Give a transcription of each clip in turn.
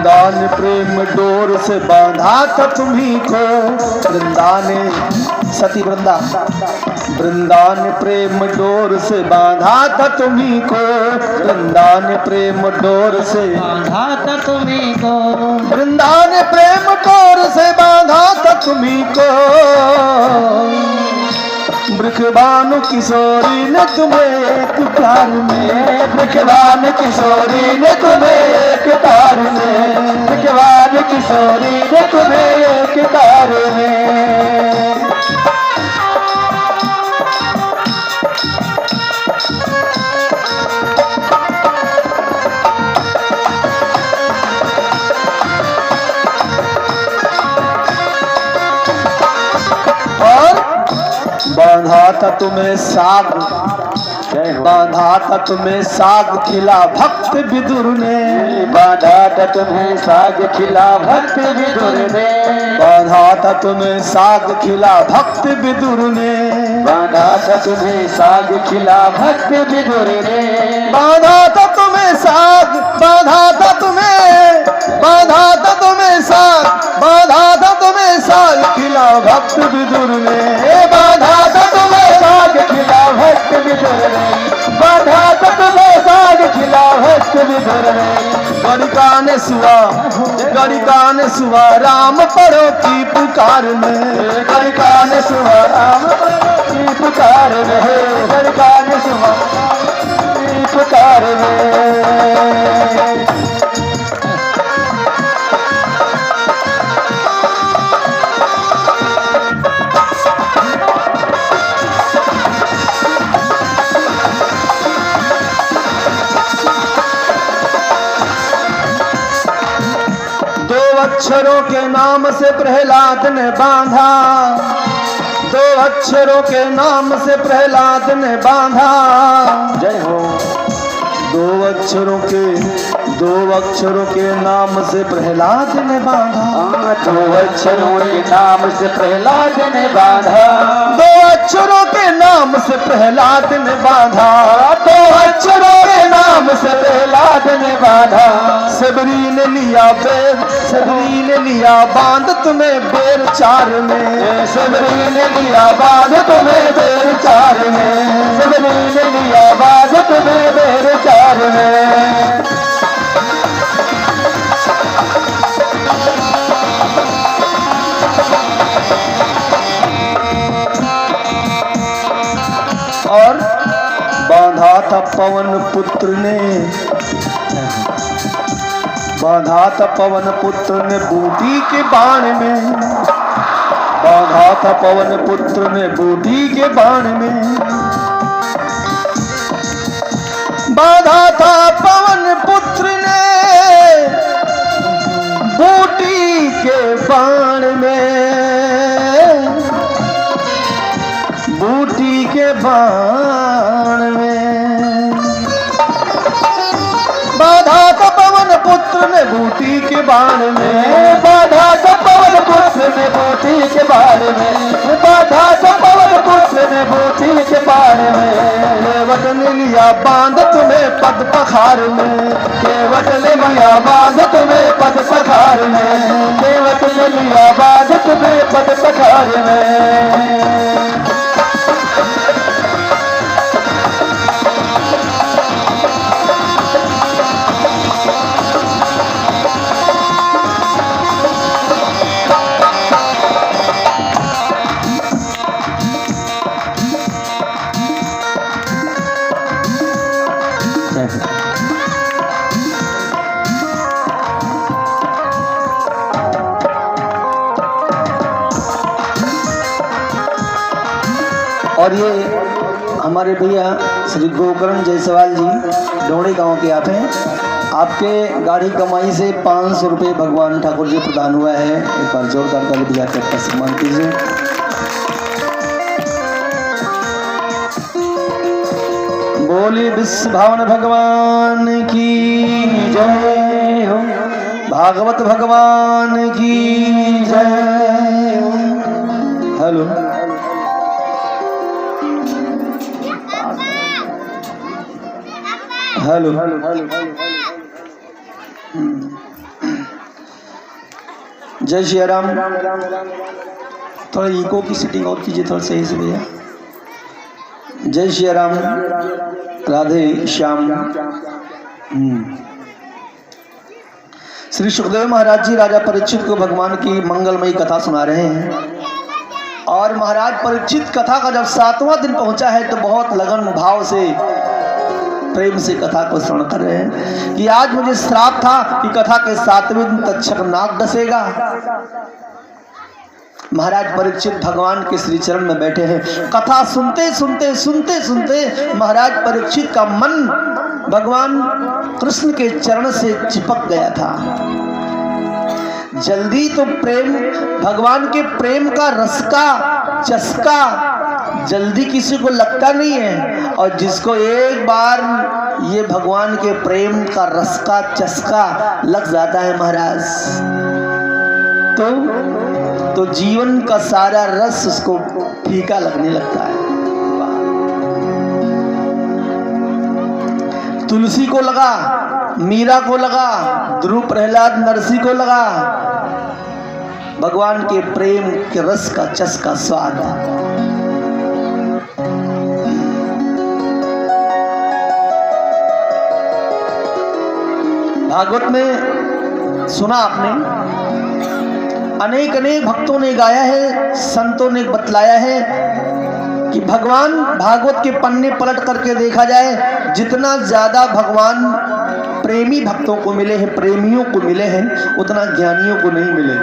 वृंदावन प्रेम door से बांधा था तुम्ही को। वृंदावन सती वृंदावन प्रेम डोर से बांधा था तुम्ही को। वृंदावन प्रेम डोर से बांधा था तुम्ही को। वृंदावन प्रेम डोर से बांधा था तुम्ही को। वृषभानु किशोरी ने तुम्हें एक तार में। वृषभानु किशोरी ने तुम्हें एक तार में। वृषभानु किशोरी ने तुम्हें एक तार में। बांधा था तुम्हें साग, बांधा था तुम्हें साग खिला भक्त विदुर ने। बांधा था तुम्हें साग खिला भक्त विदुर ने। बांधा था तुम्हें साग खिला भक्त विदुर ने। बांधा था तुम्हें साग खिला भक्त विदुर ने। बांधा था तुम्हें साग, बांधा था तुम्हें, बांधा था तुम्हें साग, बांधा था तुम्हें साग खिला भक्त विदुर ने। बांधा था तुम्हें साग खिला भक्त विदुर ने। बांधा था तुम्हें साग खिला भक्त विदुर ने। गणिका ने सुआ, गणिका ने सुआ राम परो की पुकार में। गणिका ने सुआ राम की पुकार में। गणिका ने सुआ की पुकार में। अक्षरों के नाम से प्रहलाद ने बांधा। दो अक्षरों के नाम से प्रहलाद ने बांधा। जय हो। दो अक्षरों के नाम से प्रहलाद ने बांधा। दो अक्षरों के नाम से प्रहलाद ने बांधा। दो अक्षरों के नाम से प्रहलाद ने बांधा। दो अक्षरों के नाम से प्रहलाद ने बांधा। सबरी ने लिया बेर, सबरी ने लिया बांध तुम्हें बेर चार में। सबरी ने लिया बांध तुम्हें बेर चार में। सबरी ने लिया बांध तुम्हें बेर चार में। और बांधा था पवन पुत्र ने, बांधा था पवन पुत्र ने बूटी के बाण में। बांधा था पवन पुत्र ने बूटी के बाण में। बांधा था पवन पुत्र ने बूटी के बाण में। बूटी के बाण में। बाधा था पवन पुत्र ने बूटी के बाण में। बाधा था पवन पुत्र ने बूटी के बाण में। बाधा था पवन पुत्र ने बूटी के बाण में। केवट ने लिया बांध तुम्हें पद पखार में। केवट ने लिया बांध तुम्हें पद पखार में। केवट ने लिया बांध तुम्हें पद पखार में। और ये हमारे भैया श्री गोकर्ण जायसवाल जी डोंगड़ी गांव के आप हैं। आपके गाड़ी कमाई से 500 रुपये भगवान ठाकुर जी प्रदान हुआ है। एक बार जोरदार ताली बजाकर आपका सम्मान कीजिए। बोली विश्व भावन भगवान की जय हो। भागवत भगवान की जय हो। Hello hello hello hello. जय श्री राम। थोड़ा इको की सेटिंग और कीजिए थोड़ा सही से भैया। जय श्री राम, राधे श्याम। श्री सुखदेव महाराज जी राजा परीक्षित को भगवान की मंगलमयी कथा सुना रहे हैं। और महाराज परीक्षित कथा का जब 7वां दिन पहुंचा है तो बहुत लगन भाव से प्रेम से कथा को श्रवण कर रहे हैं कि आज मुझे श्राप था कि कथा के 7वें दिन तक्षक नाग डसेगा। महाराज परीक्षित भगवान के श्री चरण में बैठे हैं। कथा सुनते सुनते सुनते सुनते महाराज परीक्षित का मन भगवान कृष्ण के चरण से चिपक गया था। जल्दी तो प्रेम, भगवान के प्रेम का रस का चस्का जल्दी किसी को लगता नहीं है। और जिसको एक बार ये भगवान के प्रेम का रस का चस्का लग जाता है महाराज, तो जीवन का सारा रस उसको फीका लगने लगता है। तुलसी को लगा, मीरा को लगा, ध्रुव प्रहलाद नरसी को लगा भगवान के प्रेम के रस का चस्का स्वाद। भागवत में सुना आपने, अनेक अनेक भक्तों ने गाया है, संतों ने बतलाया है कि भगवान भागवत के पन्ने पलट करके देखा जाए, जितना ज्यादा भगवान प्रेमी भक्तों को मिले हैं, प्रेमियों को मिले हैं, उतना ज्ञानियों को नहीं मिले।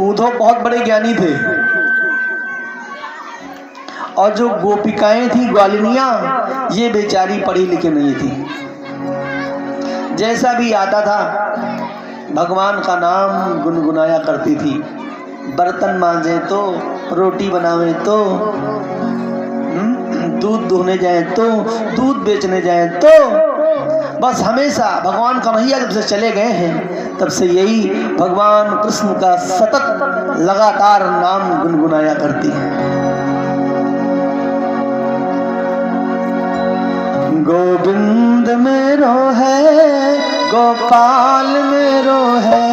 उद्धव बहुत बड़े ज्ञानी थे और जो गोपिकाएं थी ग्वालिनियां, ये बेचारी पढ़ी लिखी नहीं थी। जैसा भी आता था भगवान का नाम गुनगुनाया करती थी। बर्तन मांजे तो, रोटी बनावे तो, दूध दुहने जाए तो, दूध बेचने जाए तो, बस हमेशा भगवान का मैया जब से चले गए हैं तब से यही भगवान कृष्ण का सतत लगातार नाम गुनगुनाया करती है। गोविंद मेरो है, गोपाल मेरो है,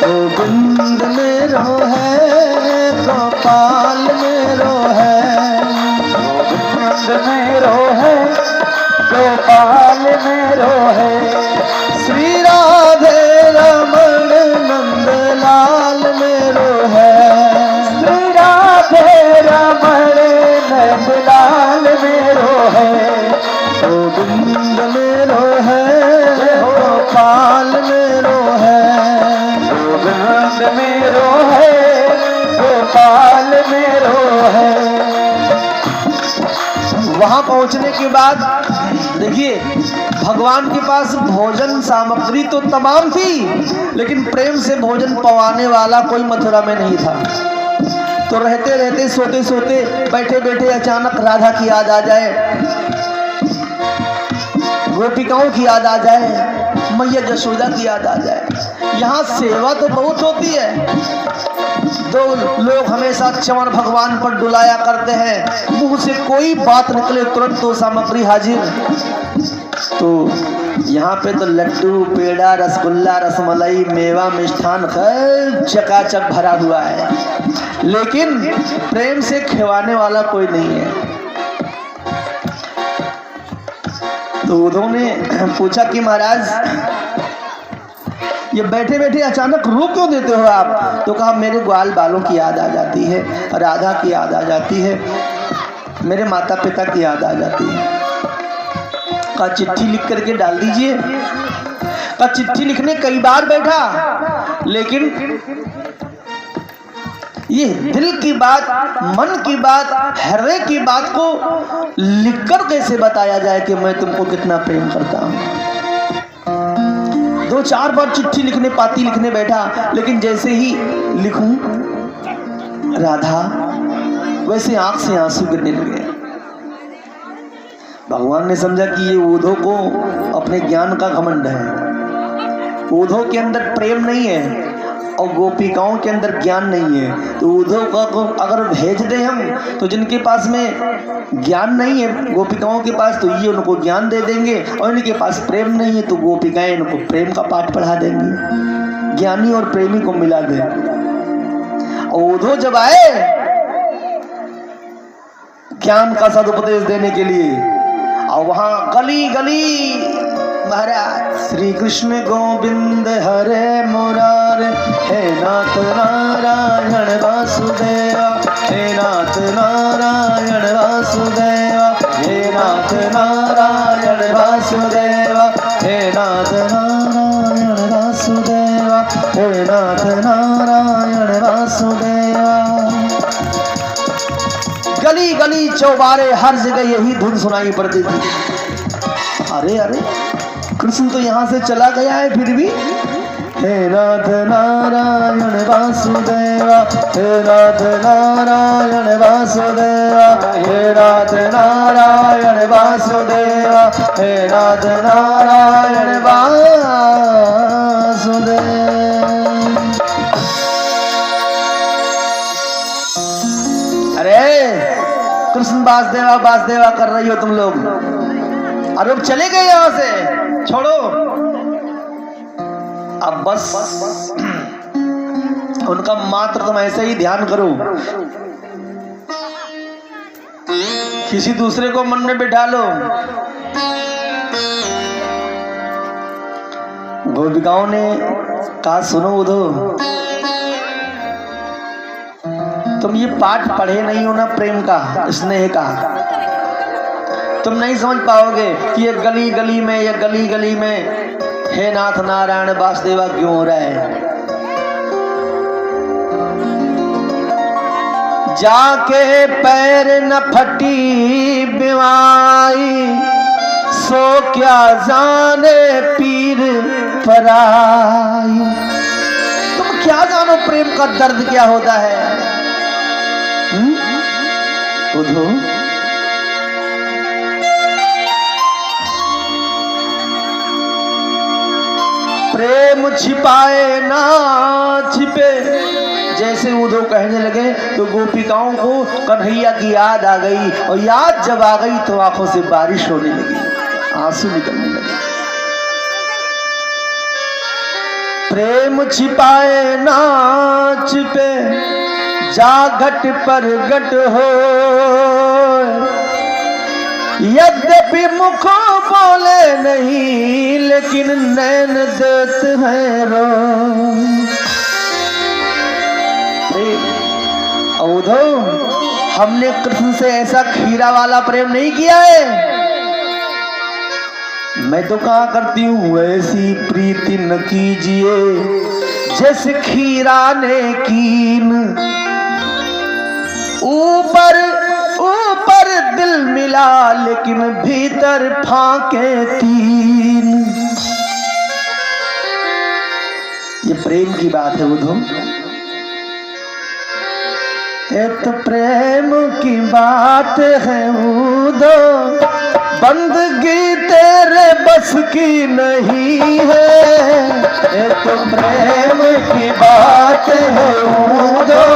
गोविंद मेरो है, गोपाल मेरो है, गोविंद मेरो है, गोपाल मेरो है, श्री राधे रमण नंदलाल मेरो है, श्री राधे रमण नंदलाल मेरो है, गोविंद मेरो है, गोपाल मेरो है, गोविंद मेरो है, गोपाल मेरो है। वहां पहुंचने के बाद देखिए, भगवान के पास भोजन सामग्री तो तमाम थी, लेकिन प्रेम से भोजन पवाने वाला कोई मथुरा में नहीं था। तो रहते रहते, सोते सोते, बैठे बैठे अचानक राधा की याद आ जाए, गोपिकाओं की याद आ जाए, मैया यशोदा की याद आ जाए। यहाँ सेवा तो बहुत होती है, दो लोग हमेशा चमन भगवान पर डुलाया करते हैं, मुंह से कोई बात निकले तुरंत तो सामग्री हाजिर। तो यहाँ पे तो लड्डू, पेड़ा, रसगुल्ला, रसमलाई, मेवा, मिष्ठान चकाचक भरा हुआ है, लेकिन प्रेम से खिलाने वाला कोई नहीं है। तो उद्धव ने पूछा कि महाराज ये बैठे बैठे अचानक रो क्यों देते हो आप? तो कहा मेरे ग्वाल बालों की याद आ जाती है, राधा की याद आ जाती है, मेरे माता पिता की याद आ जाती है। कहा चिट्ठी लिख करके डाल दीजिए। कहा चिट्ठी लिखने कई बार बैठा, लेकिन ये दिल की बात, मन की बात, हृदय की बात को लिखकर कैसे बताया जाए कि मैं तुमको कितना प्रेम करता हूं। 2-4 बार चिट्ठी लिखने, पाती लिखने बैठा, लेकिन जैसे ही लिखूं राधा, वैसे आंख से आंसू गिरने लगे। भगवान ने समझा कि ये उद्धव को अपने ज्ञान का घमंड है, उद्धव के अंदर प्रेम नहीं है, और गोपिकाओं के अंदर ज्ञान नहीं है, तो उद्धव को अगर भेज दे हम, तो जिनके पास में ज्ञान नहीं है गोपिकाओं के पास, तो ये उनको ज्ञान दे देंगे, और इनके पास प्रेम नहीं है तो गोपिकाएं इनको प्रेम का पाठ पढ़ा देंगी, ज्ञानी और प्रेमी को मिला दे। और उद्धव जब आए ज्ञान का सदुपदेश देने के लिए, और वहां गली गली महाराज श्री कृष्ण गोविंद हरे मुरारे, हे नाथ नारायण वासुदेवा, हे नाथ नारायण वासुदेवा, हे नाथ नारायण वासुदेवा, हे नाथ नारायण वासुदेवा, हे नाथ नारायण वासुदेवा। गली गली चौबारे हर जगह यही धुन सुनाई पड़ती थी। अरे अरे कृष्ण तो यहाँ से चला गया है, फिर भी हे नाथ नारायण वासुदेवा, हे नाथ नारायण वासुदेवा, हे नाथ नारायण वासुदेवा, हे नाथ नारायण वासुदेवा। अरे कृष्ण वासुदेवा वासुदेवा कर रही हो तुम लोग, अरे अब चले गए यहां से, छोड़ो। अब बस उनका मात्र तुम ऐसे ही ध्यान करो, किसी दूसरे को मन में बिठा लो। गोपिकाओं ने कहा सुनो उद्धव, तुम ये पाठ पढ़े नहीं हो ना प्रेम का, स्नेह का, तुम नहीं समझ पाओगे कि ये गली गली में, ये गली गली में हे नाथ नारायण वासुदेवा क्यों हो रहा है। जाके पैर न फटी बीमारी, सो क्या जाने पीर पराई। तुम क्या जानो प्रेम का दर्द क्या होता है। उद्धव प्रेम छिपाए ना छिपे, जैसे उद्धव कहने लगे तो गोपिकाओं को कन्हैया की याद आ गई, और याद जब आ गई तो आंखों से बारिश होने लगी, आंसू निकलने लगे। प्रेम छिपाए ना छिपे, जा घट पर घट हो, यद्यपि मुख बोले नहीं, लेकिन नैन देत है रो। उद्धव हमने कृष्ण से ऐसा खीरा वाला प्रेम नहीं किया है, मैं तो कहा करती हूँ ऐसी प्रीति न कीजिए जैसे खीरा ने कीन, ऊपर ऊपर दिल मिला लेकिन भीतर फाके तीन। ये प्रेम की बात है उद्धव, ये तो प्रेम की बात है उद्धव, बंदगी तेरे बस की नहीं है। ये तो प्रेम की बात है उद्धव,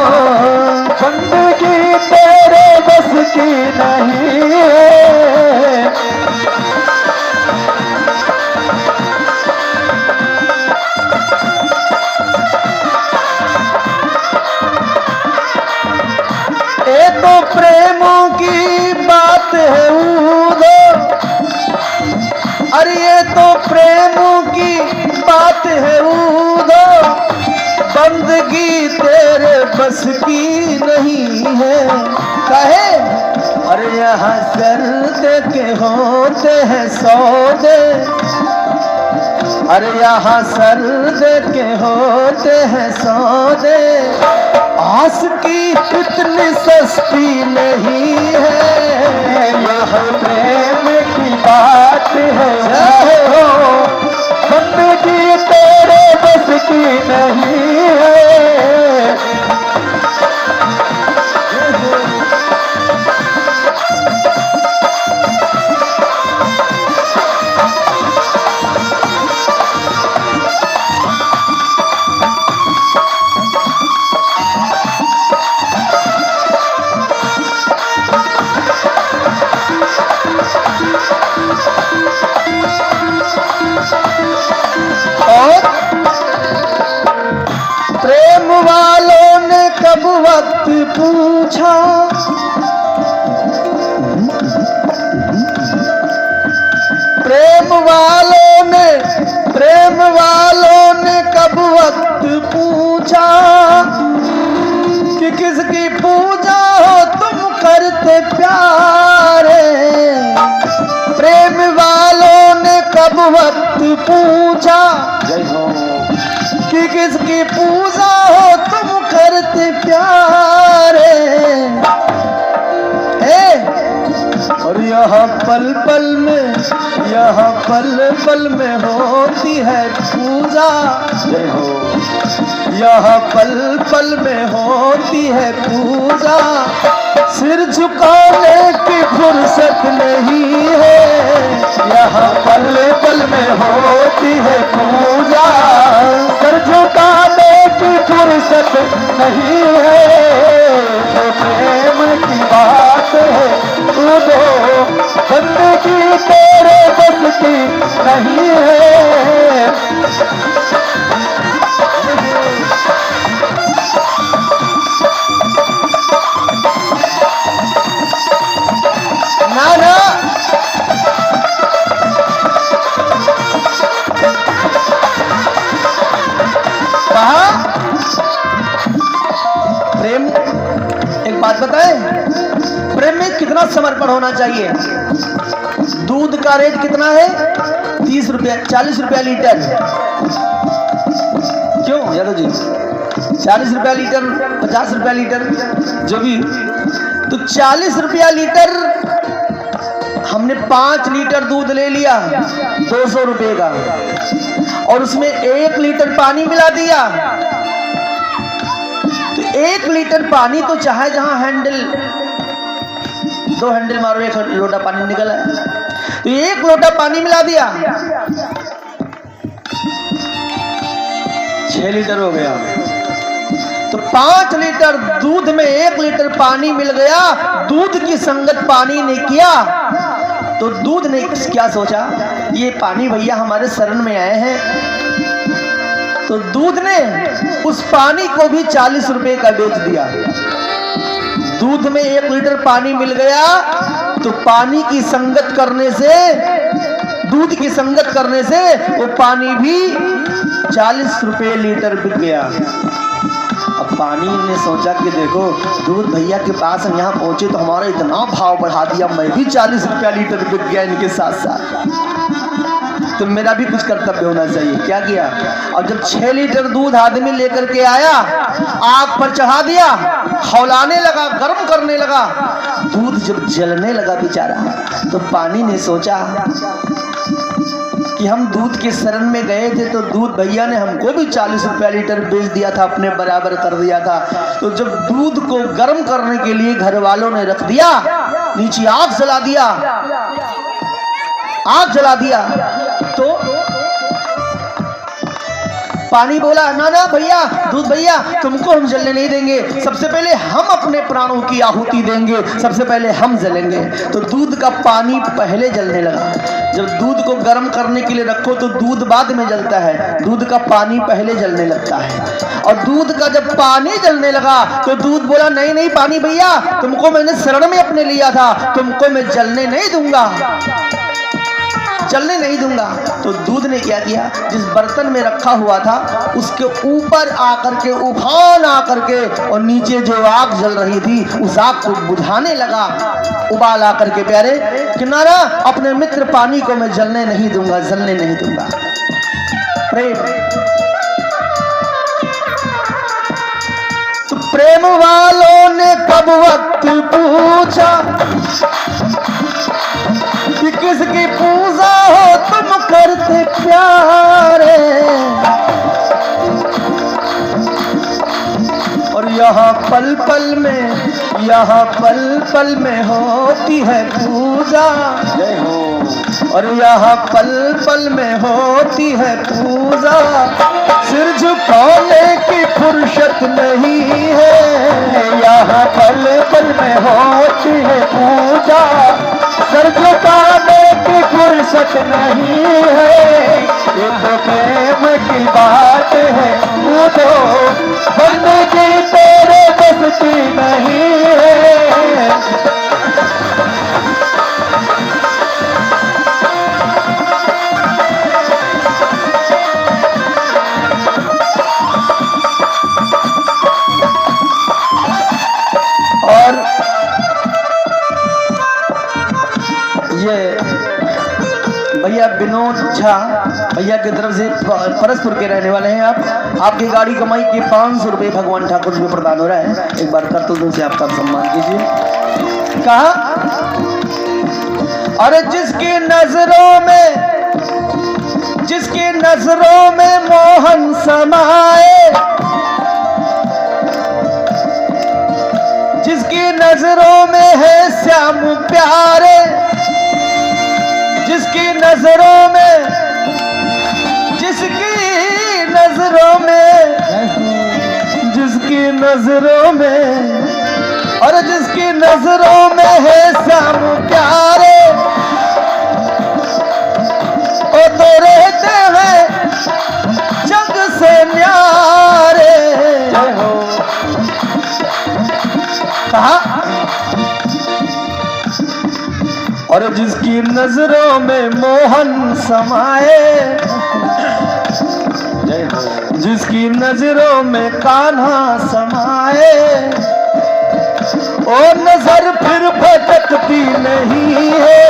बंदगी तेरे बस की नहीं है। ये तो प्रेमों की बात है उद्धव, अरे ये तो प्रेमों की बात है उद्धव, बंदगी तेरे बस की नहीं है। कहे अरे यहाँ सर्द के होते हैं सौदे, अरे यहाँ सर्द के होते हैं सौदे, आस की इतनी सस्ती नहीं है। यह प्रेम की बात है हो, बंदगी तेरे बस की नहीं है। और प्रेम वालों ने कब वक्त पूछा, प्रेम वालों ने कब वक्त पूछा कि किसकी पूजा हो तुम करते प्यारे। प्रेम वालों ने कब वक्त पूछा कि किसकी पूजा हो तुम करते प्यारे। और यहाँ पल पल में होती है पूजा, यहाँ पल में होती है पूजा। सिर झुकाने की फुर्सत नहीं है, यहाँ पल में होती है पूजा। सिर झुकाने की फुर्सत नहीं है, प्रेम की बात है दो बंदगी तेरे बस की नहीं है। ना ना कहा प्रेम, एक बात बताएं, प्रेम में कितना समर्पण होना चाहिए। दूध का रेट कितना है? 30 रुपया 40 रुपया लीटर। क्यों यादव जी? 40 रुपया लीटर, 50 रुपया लीटर, जो भी। तो 40 रुपया लीटर हमने 5 लीटर दूध ले लिया 200 रुपये का, और उसमें 1 लीटर पानी मिला दिया। तो 1 लीटर पानी तो चाहे जहां हैंडल 2 हैंडल मारो 1 लोटा पानी निकला है, तो 1 लोटा पानी मिला दिया 6 लीटर हो गया। तो 5 लीटर दूध में 1 लीटर पानी मिल गया। दूध की संगत पानी ने किया तो दूध ने क्या सोचा, ये पानी भैया हमारे शरण में आए हैं, तो दूध ने उस पानी को भी 40 रुपए का बेच दिया। दूध में 1 लीटर पानी मिल गया तो पानी की संगत करने से, दूध की संगत करने से वो पानी भी 40 रुपए लीटर बिक गया। अब पानी ने सोचा कि देखो दूध भैया के पास हम यहाँ पहुंचे तो हमारा इतना भाव बढ़ा दिया, मैं भी 40 रुपया लीटर बिक गया इनके साथ साथ, तो मेरा भी कुछ कर्तव्य होना चाहिए। क्या किया, और जब 6 लीटर दूध आदमी लेकर के आया, आग पर चढ़ा दिया, खौलाने लगा, गर्म करने लगा। दूध जब जलने लगा बेचारा, तो पानी ने सोचा कि हम दूध के शरण में गए थे तो दूध भैया ने हमको भी 40 रुपया लीटर बेच दिया था, अपने बराबर कर दिया था। तो जब दूध को गर्म करने के लिए घर वालों ने रख दिया, नीचे आग जला दिया, आग जला दिया, तो पानी बोला ना ना भैया, दूध भैया तुमको हम जलने नहीं देंगे, सबसे पहले हम अपने प्राणों की आहुति देंगे, सबसे पहले हम जलेंगे। तो दूध का पानी पहले जलने लगा। जब दूध को गर्म करने के लिए रखो तो दूध बाद में जलता है, दूध का पानी पहले जलने लगता है। और दूध का जब पानी जलने लगा तो दूध बोला नहीं नहीं पानी भैया, तुमको मैंने शरण में अपने लिया था, तुमको मैं जलने नहीं दूंगा, चलने नहीं दूंगा। तो दूध ने क्या किया, जिस बर्तन में रखा हुआ था उसके ऊपर आकर के, उफान आकर के, और नीचे जो आग जल रही थी उस आग को बुझाने लगा, उबाल आकर के प्यारे किनारा, अपने मित्र पानी को मैं जलने नहीं दूंगा, जलने नहीं दूंगा। प्रेम, तो प्रेम वालों ने कब वक्त पूछा कि किसकी पूजा हो तुम करते प्यारे। और यहाँ पल पल में, यहाँ पल पल में होती है पूजा, जय हो। और यहाँ पल पल में होती है पूजा, सिर झुकाने की फुर्सत नहीं है, यहाँ पल पल में होती है पूजा, सिर झुका जरूरत नहीं है, ये तो प्रेम की बात है, वो तो बंदगी तेरे बस की नहीं है। और ये भैया विनोद झा भैया की तरफ से परसपुर के रहने वाले हैं आप। आपकी गाड़ी कमाई के 500 रुपये भगवान ठाकुर जी को प्रदान हो रहा है। एक बार करतुल से आपका सम्मान कीजिए। कहा, अरे जिसकी नजरों में मोहन समाए, जिसकी नजरों में है श्याम प्यारे, जिसकी नजरों में और जिसकी नजरों में है श्याम प्यारे, ओ तो रहते हैं जग से न्यारे। कहा, और जिसकी नजरों में मोहन समाए, जिसकी नजरों में कान्हा समाए, ओ नजर फिर भटकती नहीं है,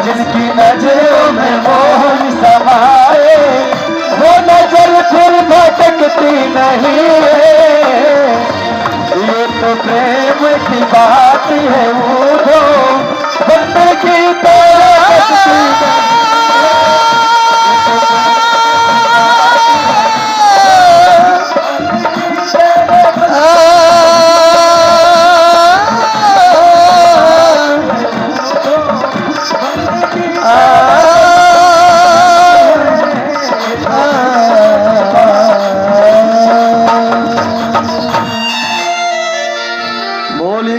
जिनकी नजरों में मोहन समाए, वो नजर फिर भटकती नहीं है। ये तो प्रेम की बात है, वो तो बंदगी तेरे बस की नहीं।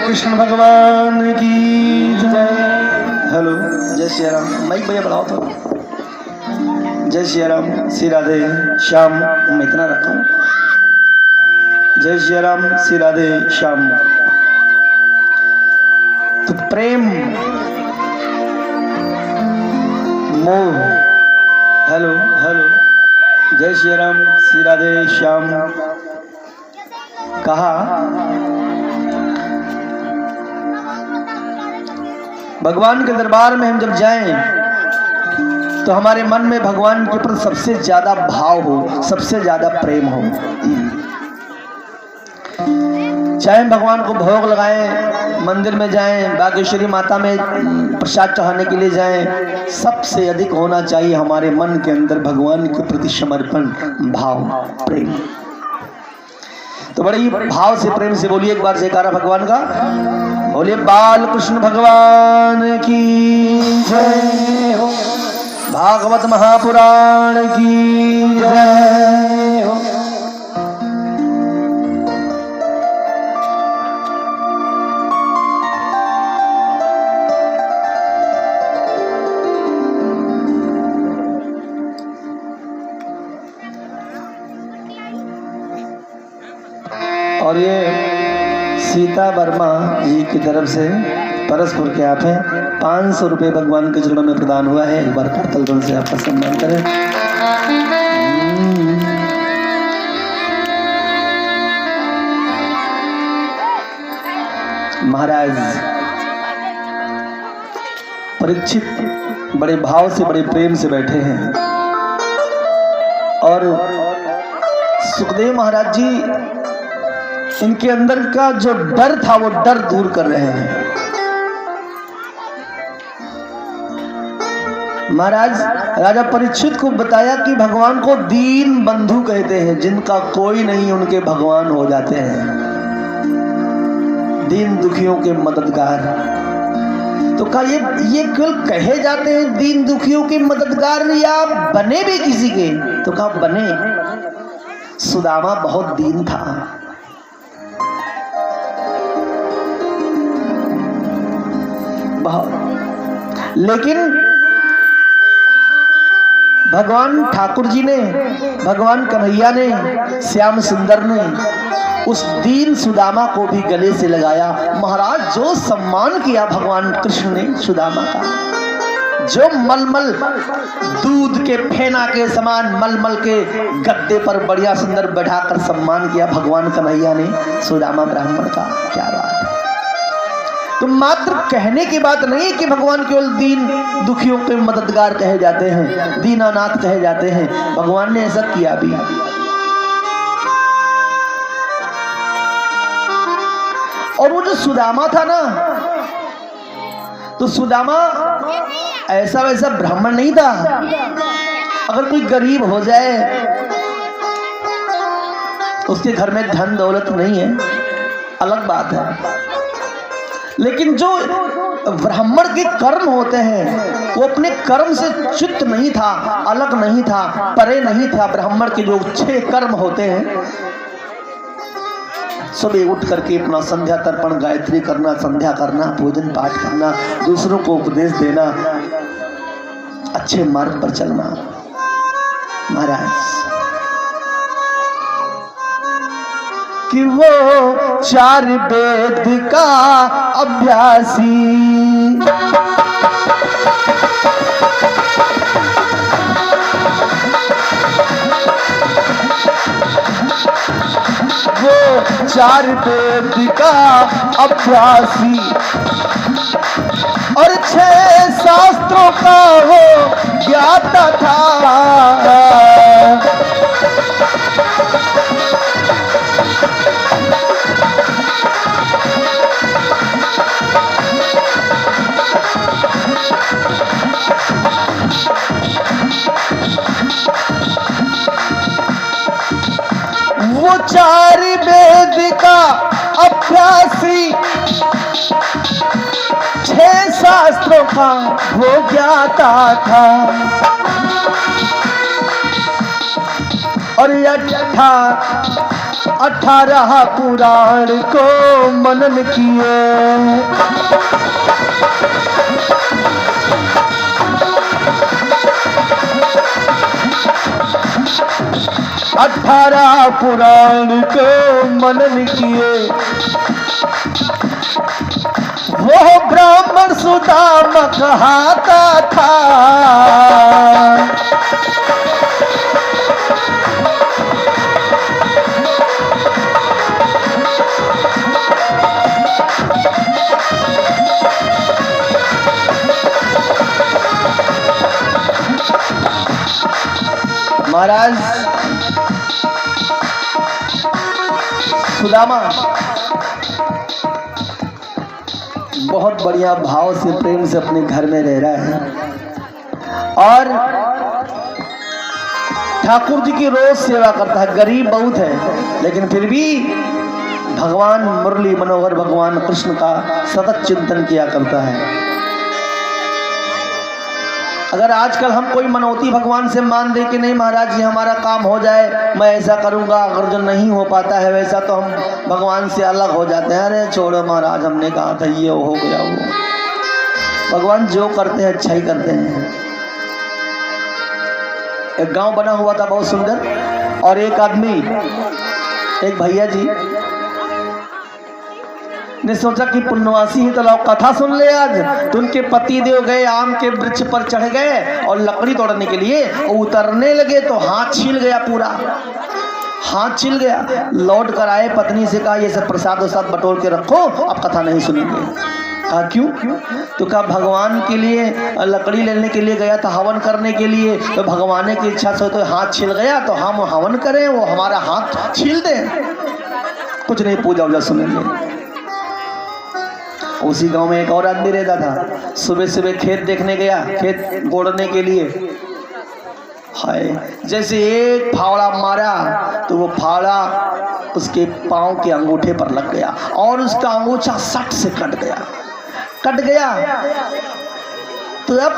कृष्ण भगवान की जय। हेलो, जय श्री राम। माइक भैया बढ़ाओ तो। जय श्री राम, श्री राधे श्याम। मैं इतना रखा हूँ। जय श्री राम, श्री राधे श्याम। तो प्रेम मोह। हेलो हेलो, जय श्री राम, श्री राधे श्याम। कहा, भगवान के दरबार में हम जब जाएं तो हमारे मन में भगवान के प्रति सबसे ज्यादा भाव हो, सबसे ज्यादा प्रेम हो। चाहे भगवान को भोग लगाएं, मंदिर में जाएं, बागेश्वरी माता में प्रसाद चढ़ाने के लिए जाएं, सबसे अधिक होना चाहिए हमारे मन के अंदर भगवान के प्रति समर्पण, भाव, प्रेम। तो बड़े ही भाव से, प्रेम से बोलिए एक बार जयकारा भगवान का। बोलिए बाल कृष्ण भगवान की जय हो, भागवत महापुराण की जय हो। और ये सीता वर्मा जी की तरफ से परसपुर के आप हैं, 500 रुपये भगवान के चरणों में प्रदान हुआ है। एक बार करतल से आपका सम्मान करें। महाराज परीक्षित बड़े भाव से, बड़े प्रेम से बैठे हैं और सुखदेव महाराज जी इनके अंदर का जो डर था वो डर दूर कर रहे हैं। महाराज राजा परीक्षित को बताया कि भगवान को दीन बंधु कहते हैं, जिनका कोई नहीं उनके भगवान हो जाते हैं, दीन दुखियों के मददगार। तो कहा ये केवल कहे जाते हैं दीन दुखियों के मददगार, या बने भी किसी के? तो कहा बने। सुदामा बहुत दीन था, लेकिन भगवान ठाकुर जी ने, भगवान कन्हैया ने, श्याम सुंदर ने उस दीन सुदामा को भी गले से लगाया। महाराज जो सम्मान किया भगवान कृष्ण ने सुदामा का, जो मलमल दूध के फेना के समान मलमल के गद्दे पर बढ़िया सुंदर बैठाकर सम्मान किया भगवान कन्हैया ने सुदामा ब्राह्मण का। क्या बात है। तो मात्र कहने की बात नहीं कि भगवान केवल दीन दुखियों के मददगार कहे जाते हैं, दीनानाथ कहे जाते हैं, भगवान ने ऐसा किया भी। और वो जो सुदामा था ना, तो सुदामा ऐसा वैसा ब्राह्मण नहीं था। अगर कोई गरीब हो जाए, उसके घर में धन दौलत नहीं है, अलग बात है, लेकिन जो ब्राह्मण के कर्म होते हैं वो अपने कर्म से च्युत नहीं था, अलग नहीं था, परे नहीं था। ब्राह्मण के जो 6 कर्म होते हैं, सुबह उठ करके अपना संध्या तर्पण गायत्री करना, संध्या करना, भोजन पाठ करना, दूसरों को उपदेश देना, अच्छे मार्ग पर चलना। महाराज कि वो 4 वेद का अभ्यासी, वो 4 वेद का अभ्यासी और 6 शास्त्रों का वो ज्ञाता था। वो 4 वेद का अभ्यासी, 6 शास्त्रों का वो ज्ञाता था और 18 पुराण को मनन किए। 18 पुराण को मनन किए। वो ब्राह्मण सुदामा कहाता था। महाराज सुदामा बहुत बढ़िया भाव से प्रेम से अपने घर में रह रहा है और ठाकुर जी की रोज सेवा करता है। गरीब बहुत है लेकिन फिर भी भगवान मुरली मनोहर भगवान कृष्ण का सतत चिंतन किया करता है। अगर आजकल हम कोई मनौती भगवान से मान दे कि नहीं महाराज जी हमारा काम हो जाए, मैं ऐसा करूंगा, अगर जो नहीं हो पाता है वैसा, तो हम भगवान से अलग हो जाते हैं। अरे छोड़ो महाराज, हमने कहा था ये हो गया वो। भगवान जो करते हैं अच्छा ही करते हैं। एक गांव बना हुआ था बहुत सुंदर और एक आदमी, एक भैया जी ने सोचा कि पुण्यवासी ही तो लाओ कथा सुन ले आज। तो उनके पति देव गए, आम के वृक्ष पर चढ़ गए और लकड़ी तोड़ने के लिए उतरने लगे तो हाथ छिल गया, पूरा हाथ छिल गया। लौट कर आए, पत्नी से कहा ये सब प्रसाद वसाद बटोर के रखो, अब कथा नहीं सुनेंगे। कहा क्यों? तो कहा भगवान के लिए लकड़ी लेने के लिए गया था, हवन करने के लिए, तो भगवान की इच्छा से तो हाथ छिल गया, तो हम हवन करें, वो हमारा हाथ छील दे। कुछ नहीं, पूजा वूजा सुनेंगे। उसी गांव में एक और आदमी रहता था। सुबह सुबह खेत देखने गया, खेत गोड़ने के लिए। हाय, जैसे एक फावड़ा मारा तो वो फावड़ा उसके पांव के अंगूठे पर लग गया और उसका अंगूठा सट से कट गया। तो अब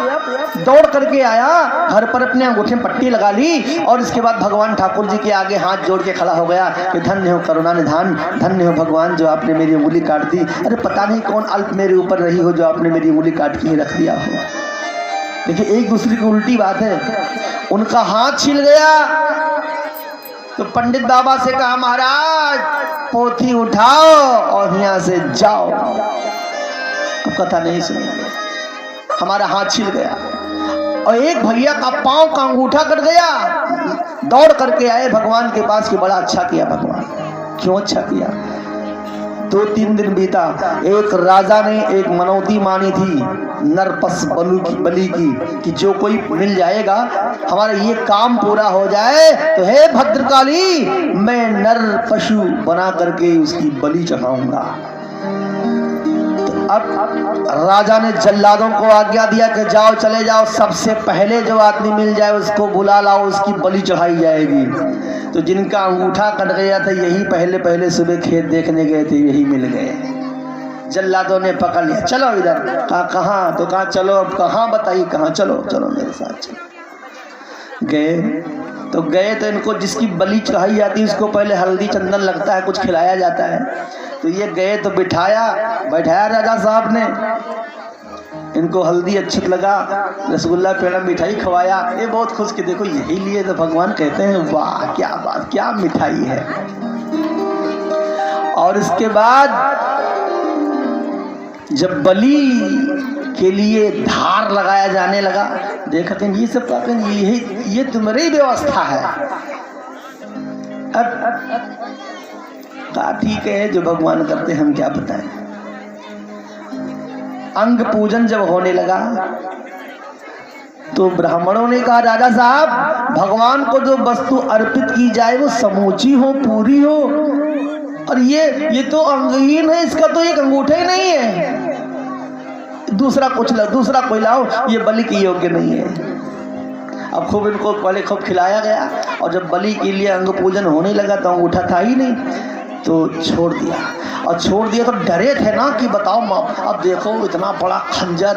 दौड़ करके आया, घर पर अपने अंगूठे में पट्टी लगा ली और इसके बाद भगवान ठाकुर जी के आगे हाथ जोड़ के खड़ा हो गया कि धन्य हो करुणा निधान, धन्य हो भगवान जो आपने मेरी उंगली काट दी। अरे पता नहीं कौन अल्प मेरे ऊपर रही हो जो आपने मेरी उंगली काट के ही रख दिया हो। देखिए एक दूसरे की उल्टी बात है। उनका हाथ छिल गया तो पंडित बाबा से कहा महाराज पोथी उठाओ और यहाँ से जाओ, अब कथा नहीं सुनेंगे, हमारा हाथ छिल गया। और एक भैया का पांव का अंगूठा कट गया, दौड़ करके आए भगवान के पास कि बड़ा अच्छा किया भगवान। क्यों अच्छा किया? 2-3 दिन बीता, एक राजा ने एक मनौती मानी थी नरपस बलि की कि जो कोई मिल जाएगा हमारा ये काम पूरा हो जाए तो हे भद्रकाली मैं नर पशु बना करके उसकी बलि चढ़ाऊंगा। अब राजा ने जल्लादों को आज्ञा दिया कि जाओ चले जाओ, सबसे पहले जो आदमी मिल जाए उसको बुला लाओ, उसकी बलि चढ़ाई जाएगी। तो जिनका अंगूठा कट गया था यही पहले पहले सुबह खेत देखने गए थे, यही मिल गए। जल्लादों ने पकड़ लिया, चलो इधर। कहा कहाँ? तो कहा चलो, अब कहाँ बताइए कहाँ? चलो चलो मेरे साथ चलो। गए तो इनको जिसकी बलि चढ़ाई जाती है उसको पहले हल्दी चंदन लगता है, कुछ खिलाया जाता है। तो ये गए तो बैठाया राजा साहब ने, इनको हल्दी अच्छत लगा, रसगुल्ला पेड़ा मिठाई खवाया। ये बहुत खुश कि देखो यही लिए तो भगवान कहते हैं वाह क्या बात, क्या मिठाई है। और इसके बाद जब बलि के लिए धार लगाया जाने लगा, देखा कि ये सब ये तुम्हारी व्यवस्था है। अब कहा ठीक है जो भगवान करते हम क्या बताएं। अंग पूजन जब होने लगा तो ब्राह्मणों ने कहा राजा साहब भगवान को जो वस्तु अर्पित की जाए वो समूची हो, पूरी हो, और ये तो अंगहीन है, इसका तो एक अंगूठा ही नहीं है, दूसरा कोई लाओ, ये बलि के योग्य नहीं है। अब खूब इनको पहले खूब खिलाया गया और जब बलि के लिए अंग पूजन होने लगा तो अंगूठा था ही नहीं, तो छोड़ दिया तो डरे थे ना कि बताओ अब देखो इतना बड़ा खंजर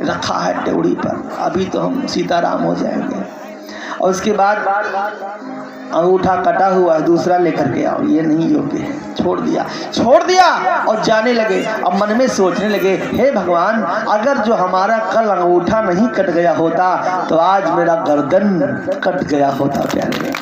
रखा है टेवड़ी पर, अभी तो हम सीताराम हो जाएंगे। और उसके बाद अंगूठा कटा हुआ दूसरा लेकर के आओ, ये नहीं योग्य है। छोड़ दिया और जाने लगे। अब मन में सोचने लगे हे भगवान अगर जो हमारा कल अंगूठा नहीं कट गया होता तो आज मेरा गर्दन कट गया होता, प्यारे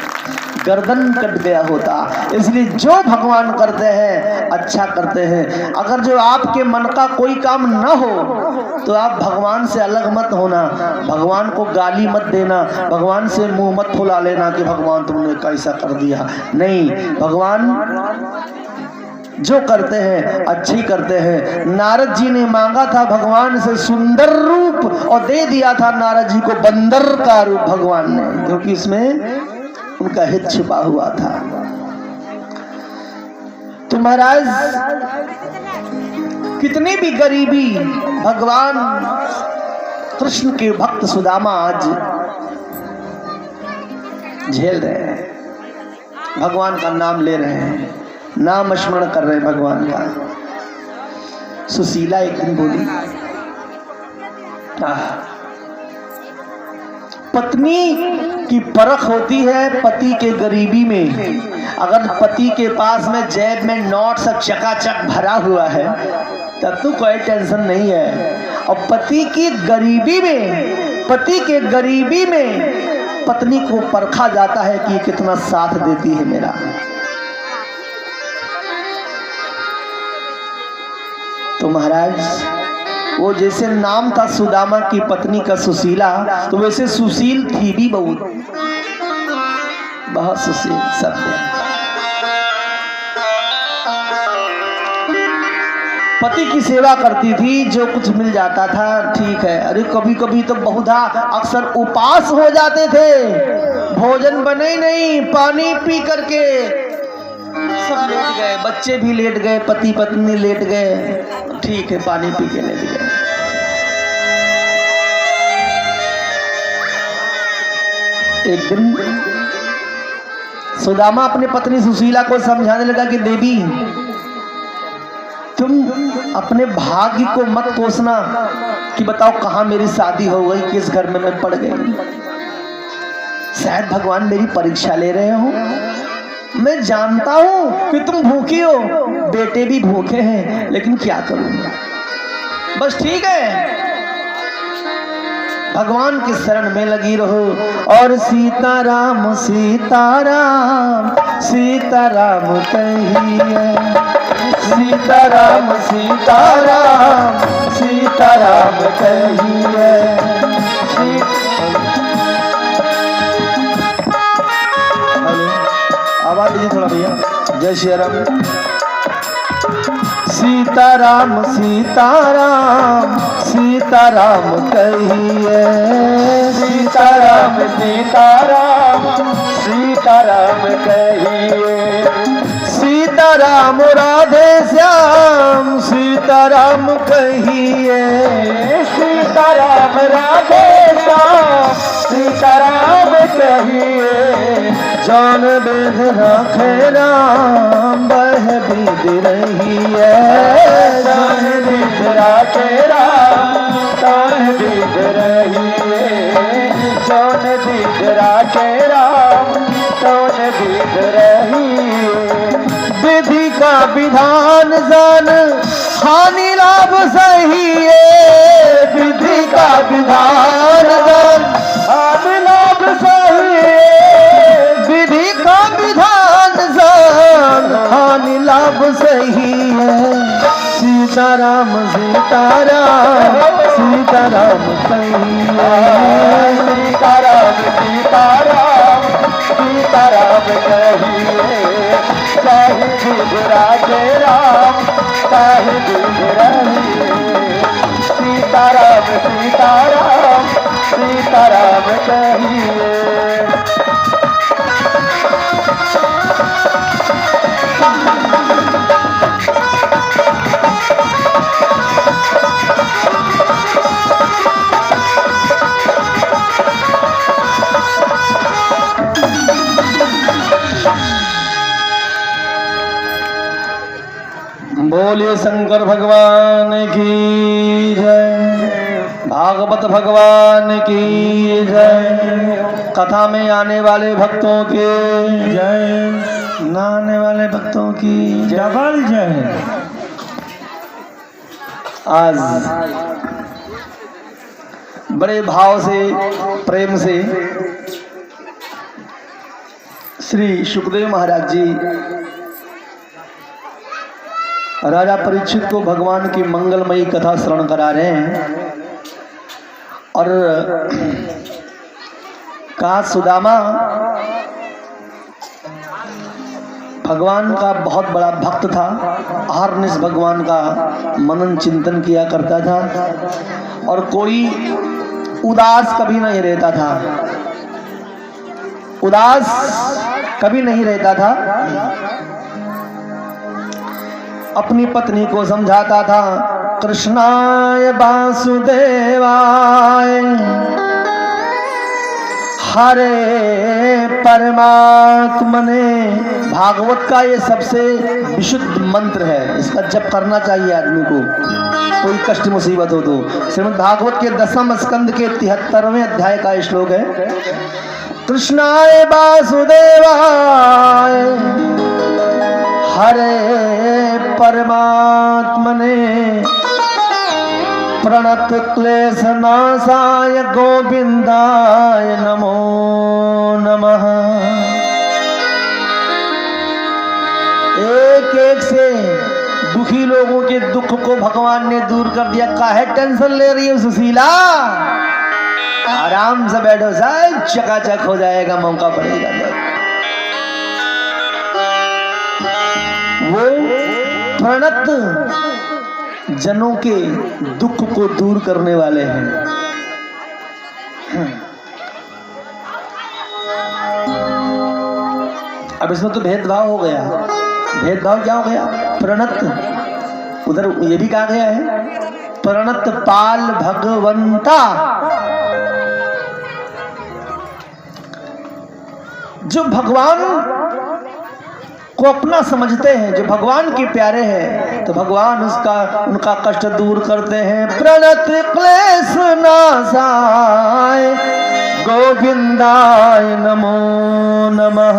गर्दन कट गया होता। इसलिए जो भगवान करते हैं अच्छा करते हैं। अगर जो आपके मन का कोई काम न हो तो आप भगवान से अलग मत होना, भगवान को गाली मत देना, भगवान से मुंह मत फुला लेना कि भगवान तुमने कैसा कर दिया। नहीं, भगवान जो करते हैं अच्छी करते हैं। नारद जी ने मांगा था भगवान से सुंदर रूप और दे दिया था नारद जी को बंदर का रूप भगवान ने, क्योंकि इसमें उनका हित छिपा हुआ था। तो महाराज कितनी भी गरीबी भगवान कृष्ण के भक्त सुदामा आज झेल रहे हैं, भगवान का नाम ले रहे हैं, नाम स्मरण कर रहे हैं भगवान का। सुशीला एक दिन बोली पत्नी की परख होती है पति के गरीबी में। अगर पति के पास में जेब में नोट सब चकाचक भरा हुआ है तब तो कोई टेंशन नहीं है। और पति के गरीबी में पत्नी को परखा जाता है कि कितना साथ देती है मेरा। तो महाराज वो जैसे नाम था सुदामा की पत्नी का सुशीला, तो वैसे सुशील थी भी बहुत सुशील सत्य। पति की सेवा करती थी, जो कुछ मिल जाता था ठीक है। अरे कभी कभी तो बहुधा अक्सर उपास हो जाते थे, भोजन बने नहीं, पानी पी करके सब लेट गए, बच्चे भी लेट गए, पति पत्नी लेट गए, ठीक है पानी पी के लेट गए। एक दिन सुदामा अपनी पत्नी सुशीला को समझाने लगा कि देवी तुम अपने भाग्य को मत कोसना कि बताओ कहाँ मेरी शादी हो गई, किस घर में मैं पड़ गई। शायद भगवान मेरी परीक्षा ले रहे हो। मैं जानता हूं कि तुम भूखी हो, बेटे भी भूखे हैं, लेकिन क्या करूंगा। बस ठीक है भगवान के शरण में लगी रहो और सीताराम सीताराम सीताराम कहिए, सीताराम सीताराम सीताराम कहिए। आवाज दीजिए थोड़ा भैया। जय श्री राम। सीताराम सीताराम सीताराम कहिए, सीताराम सीताराम सीताराम कहिए। सीताराम राधे श्याम सीताराम कहिए, सीताराम राधे श्याम सीताराम कहिए। जान बेद राखे राम बह बीद रही है, जान बेद राखे राम तान बीद रही है। जान बेद राखे राम तान बीद रही है। विधि का विधान जान हानि लाभ सही है, विधि का विधान जान हानि लाभ सही है। विधि का विधान जान हानि लाभ सही है। सीताराम सीताराम सीताराम कहिए, सीताराम सीताराम सीताराम कहिए। चाहे राधे राम चाहे रहिए, सीताराम सीताराम सीताराम कहिए। बोलिए शंकर भगवान की जय, भागवत भगवान की जय। कथा में आने वाले भक्तों के जय, न आने वाले भक्तों की डबल जय। आज बड़े भाव से प्रेम से श्री सुखदेव महाराज जी राजा परीक्षित को भगवान की मंगलमयी कथा श्रवण करा रहे हैं। और कहा सुदामा भगवान का बहुत बड़ा भक्त था, अहरनिश भगवान का मनन चिंतन किया करता था और कोई उदास कभी नहीं रहता था, उदास कभी नहीं रहता था। अपनी पत्नी को समझाता था, कृष्णाय वासुदेवाय हरे परमात्मने। भागवत का ये सबसे विशुद्ध मंत्र है, इसका जप करना चाहिए आदमी को, कोई कष्ट मुसीबत हो तो। श्रीमद् भागवत के 10वें स्कंद के 73वें अध्याय का श्लोक है, कृष्णाय वासुदेवाय हरे परमात्मने प्रणत क्लेश नाशाय गोविंदाय नमो नमः। एक एक से दुखी लोगों के दुख को भगवान ने दूर कर दिया। काहे टेंशन ले रही है सुशीला, आराम से बैठो, साहब चकाचक हो जाएगा, मौका पड़ेगा। वो प्रणत जनों के दुख को दूर करने वाले हैं। अब इसमें तो भेदभाव हो गया। भेदभाव क्या हो गया? प्रणत, उधर ये भी कहा गया है प्रणत पाल भगवंता। जो भगवान को अपना समझते हैं, जो भगवान के प्यारे हैं, तो भगवान उनका कष्ट दूर करते हैं। प्रणत क्लेश नाशाय गोविंदाय नमो नमः।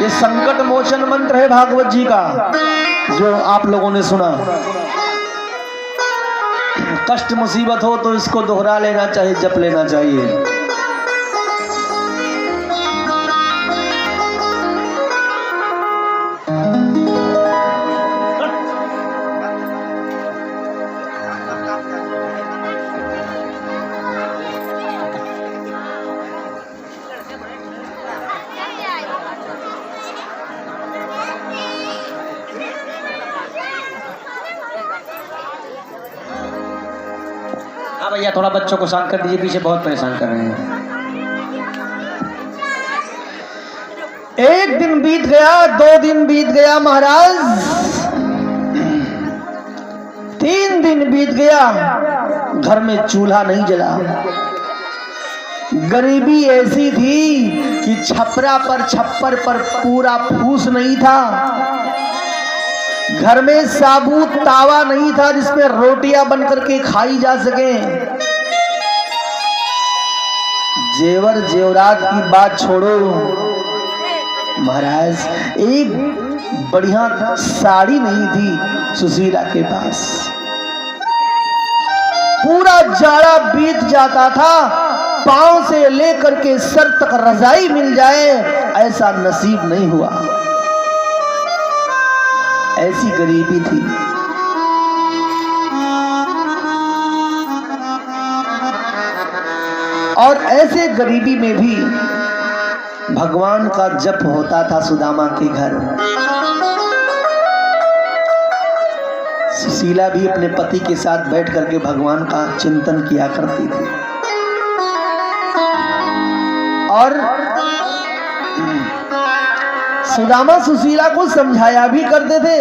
ये संकट मोचन मंत्र है भागवत जी का। जो आप लोगों ने सुना। कष्ट मुसीबत हो तो इसको दोहरा लेना चाहिए, जप लेना चाहिए। हाँ भैया, थोड़ा बच्चों को शांत कर दीजिए, पीछे बहुत परेशान कर रहे हैं। एक दिन बीत गया, 2 दिन बीत गया महाराज, 3 दिन बीत गया, घर में चूल्हा नहीं जला। गरीबी ऐसी थी कि छप्पर पर पूरा फूस नहीं था। घर में साबुत तावा नहीं था जिसमें रोटियां बनकर के खाई जा सके। जेवर जेवरात की बात छोड़ो महाराज, एक बढ़िया साड़ी नहीं थी सुशीला के पास। पूरा जाड़ा बीत जाता था, पांव से लेकर के सर तक रजाई मिल जाए ऐसा नसीब नहीं हुआ। ऐसी गरीबी थी। और ऐसे गरीबी में भी भगवान का जप होता था सुदामा के घर। सुशीला भी अपने पति के साथ बैठ करके भगवान का चिंतन किया करती थी। और सुदामा सुशीला को समझाया भी करते थे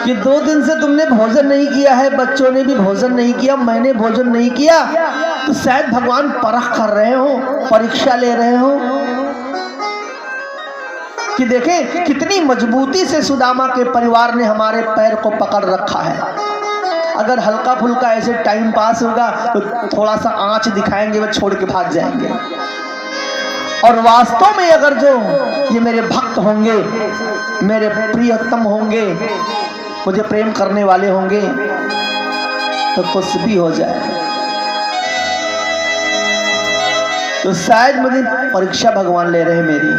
कि 2 दिन से तुमने भोजन नहीं किया है, बच्चों ने भी भोजन नहीं किया, मैंने भोजन नहीं किया, तो शायद भगवान परख कर रहे हो, परीक्षा ले रहे हो कि देखें कितनी मजबूती से सुदामा के परिवार ने हमारे पैर को पकड़ रखा है। अगर हल्का फुल्का ऐसे टाइम पास होगा तो थोड़ा सा आंच दिखाएंगे, वह छोड़ के भाग जाएंगे। और वास्तव में अगर जो ये मेरे भक्त होंगे, मेरे प्रियतम होंगे, मुझे प्रेम करने वाले होंगे, तो कुछ भी हो जाए तो शायद मुझे परीक्षा भगवान ले रहे हैं मेरी।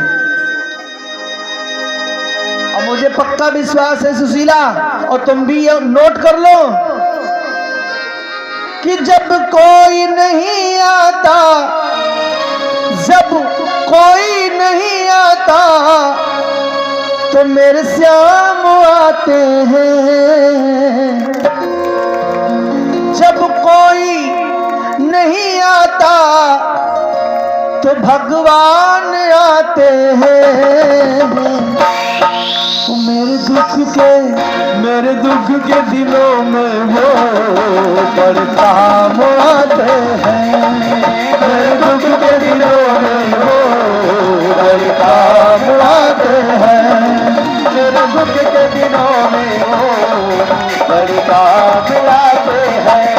और मुझे पक्का विश्वास है सुशीला, और तुम भी ये नोट कर लो कि जब कोई नहीं आता, जब कोई नहीं आता तो मेरे श्याम आते हैं। जब कोई नहीं आता तो भगवान आते हैं। मेरे दुख के दिनों में वो बड़े काम आते हैं। मेरे दुख के दिनों में वो बड़े काम आते हैं। मेरे दुख के दिनों में वो बड़े काम आते हैं।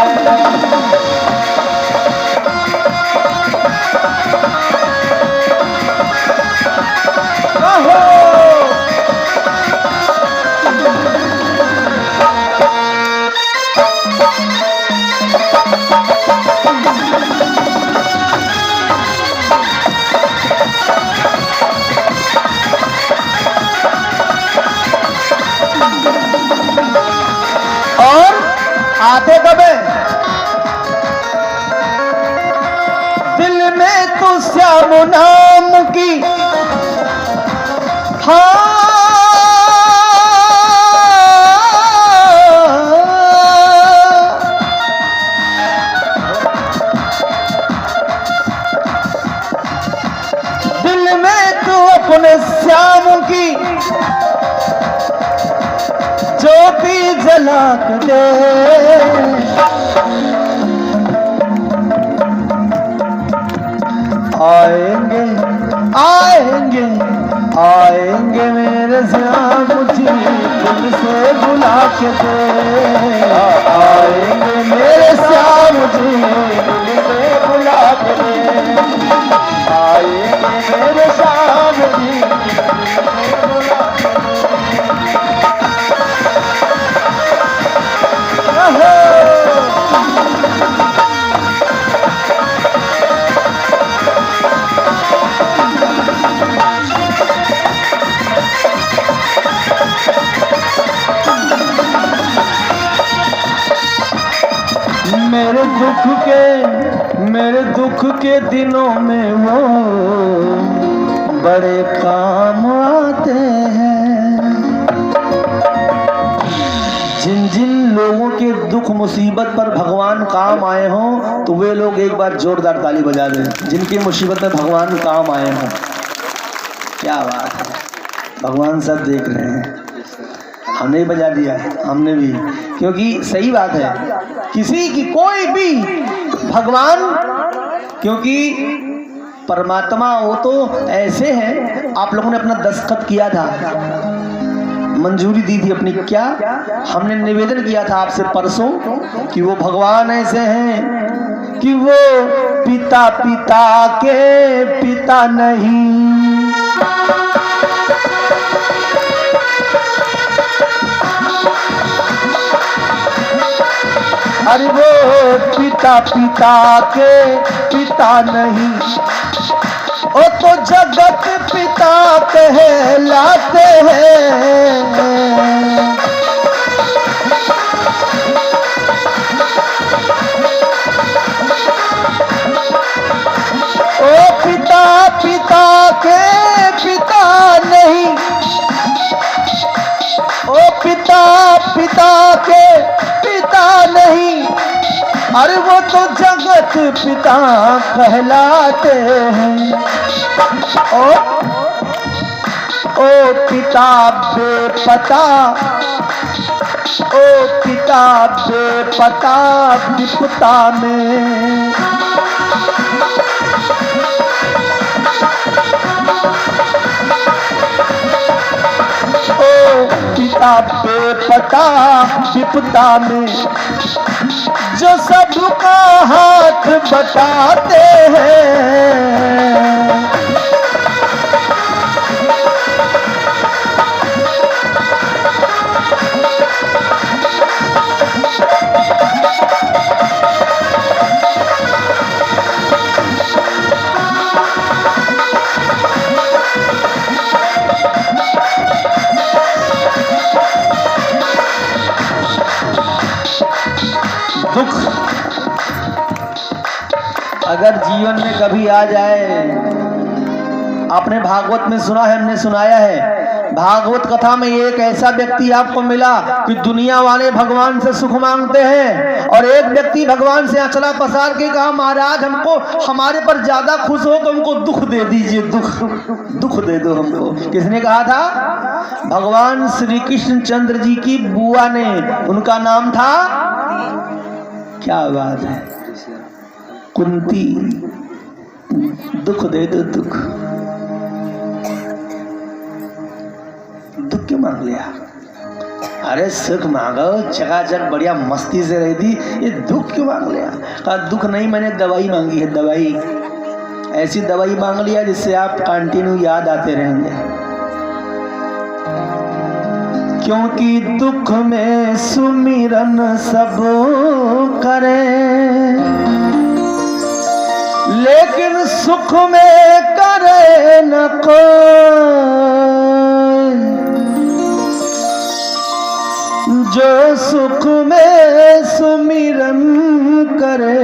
आते कब है? दिल में तो श्याम नाम की दिल में तो अपने श्याम की ज्योति जला दे। आएंगे आएंगे आएंगे मेरे श्याम जी, तुमसे बुला के दे। आएंगे मेरे श्याम जी, तुमसे बुला के दे। आएंगे मेरे श्याम जी, तुमसे बुला के दे। मेरे दुख के दिनों में वो बड़े काम आते हैं। जिन जिन लोगों के दुख मुसीबत पर भगवान काम आए हों तो वे लोग एक बार जोरदार ताली बजा दें। जिनकी मुसीबत में भगवान काम आए हों, क्या बात है, भगवान सब देख रहे हैं। हमने ही बजा दिया, हमने भी, क्योंकि सही बात है, किसी की कोई भी भगवान, क्योंकि परमात्मा वो तो ऐसे हैं। आप लोगों ने अपना दस्तखत किया था, मंजूरी दी थी अपनी, क्या हमने निवेदन किया था आपसे परसों कि वो भगवान ऐसे हैं कि वो पिता पिता के पिता नहीं, अरे वो पिता पिता के पिता नहीं, ओ तो जगत पिता कहलाते हैं। ओ पिता पिता के पिता नहीं, ओ पिता पिता के पिता नहीं, अरे वो तो जगत पिता कहलाते हैं। ओ पिता बेपता, ओ पिता बेपता विपता में, ओ पिता बेपता विपता में, जो सबका हाथ बटाते हैं। दुख अगर जीवन में कभी आ जाए, आपने भागवत में सुना है, हमने सुनाया है, भागवत कथा में एक ऐसा व्यक्ति आपको मिला कि दुनिया वाले भगवान से सुख मांगते हैं और एक व्यक्ति भगवान से अचला पसार के कहा महाराज हमको हमारे पर ज्यादा खुश हो तो हमको दुख दे दीजिए, दुख दे दो हमको। किसने कहा था? भगवान श्री कृष्ण चंद्र जी की बुआ ने, उनका नाम था, क्या बात है, कुंती। दुख दे दो, दुख क्यों मांग लिया? अरे सुख मांगो, चकाचक बढ़िया मस्ती से रही थी, ये दुख क्यों मांग लिया? कहा दुख नहीं, मैंने दवाई मांगी है, दवाई, ऐसी दवाई मांग लिया जिससे आप कंटिन्यू याद आते रहेंगे। क्योंकि दुख में सुमिरन सब करे, लेकिन सुख में करे न कोई। जो सुख में सुमिरन करे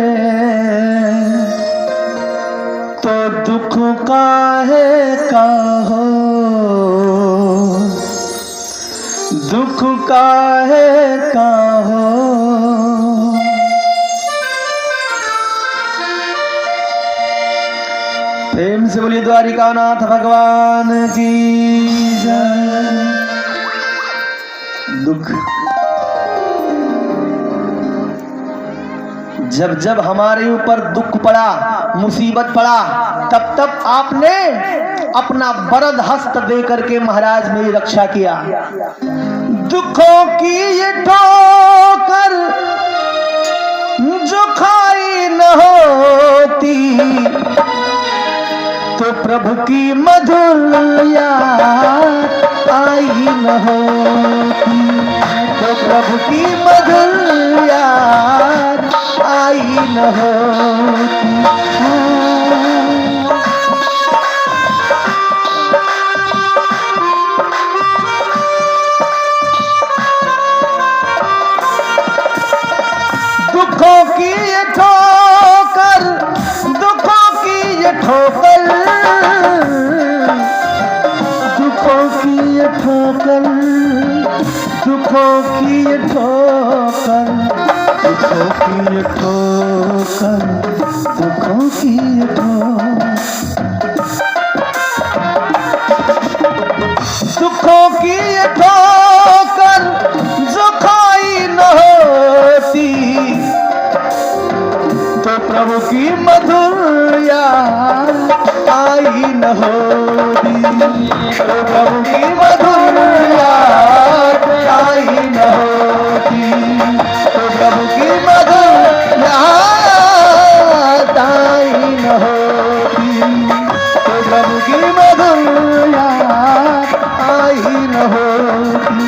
तो दुख काहे का हो, दुख काहे का हो। प्रेम से बोलिए द्वारिकानाथ भगवान की जय। दुख जब जब हमारे ऊपर दुख पड़ा, मुसीबत पड़ा, तब तब आपने अपना वरद हस्त दे करके महाराज मेरी रक्षा किया। दुखों की ये ठोकर जो खाई न होती तो प्रभु की मधुर याद आई न होती, तो प्रभु की मधुर याद आई न होती। दुखों की दुखों की ये ठोकर, दुखों की ये ठोकर, दुखों की ये ठोकर, दुखों की ये ठोकर जो खाई न होती तो प्रभु की मधुर याद आई न होती, तो प्रभु की मधुर याद आई न होती, तो प्रभु की मधुर याद आई न होती, तो प्रभु की मधुर याद आई न होती।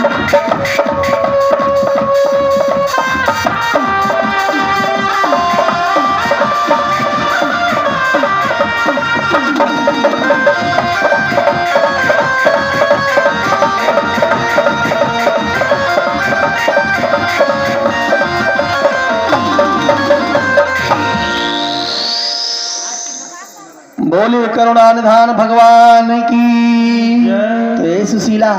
बोले करुणा निधान भगवान की। तो ये सुशीला,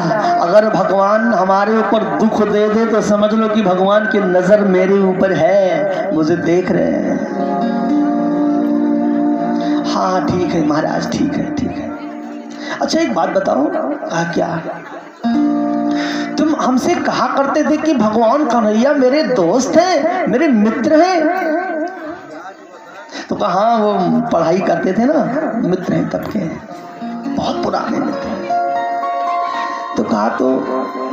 अगर भगवान हमारे ऊपर दुख दे दे तो समझ लो कि भगवान की नजर मेरे ऊपर है, मुझे देख रहे हैं। हाँ ठीक है महाराज, ठीक है ठीक है। अच्छा एक बात बताओ, क्या तुम हमसे कहा करते थे कि भगवान कन्हैया मेरे दोस्त हैं, मेरे मित्र हैं? तो कहा वो पढ़ाई करते थे ना, मित्र हैं तब के, बहुत पुराने मित्र हैं। तो कहा तो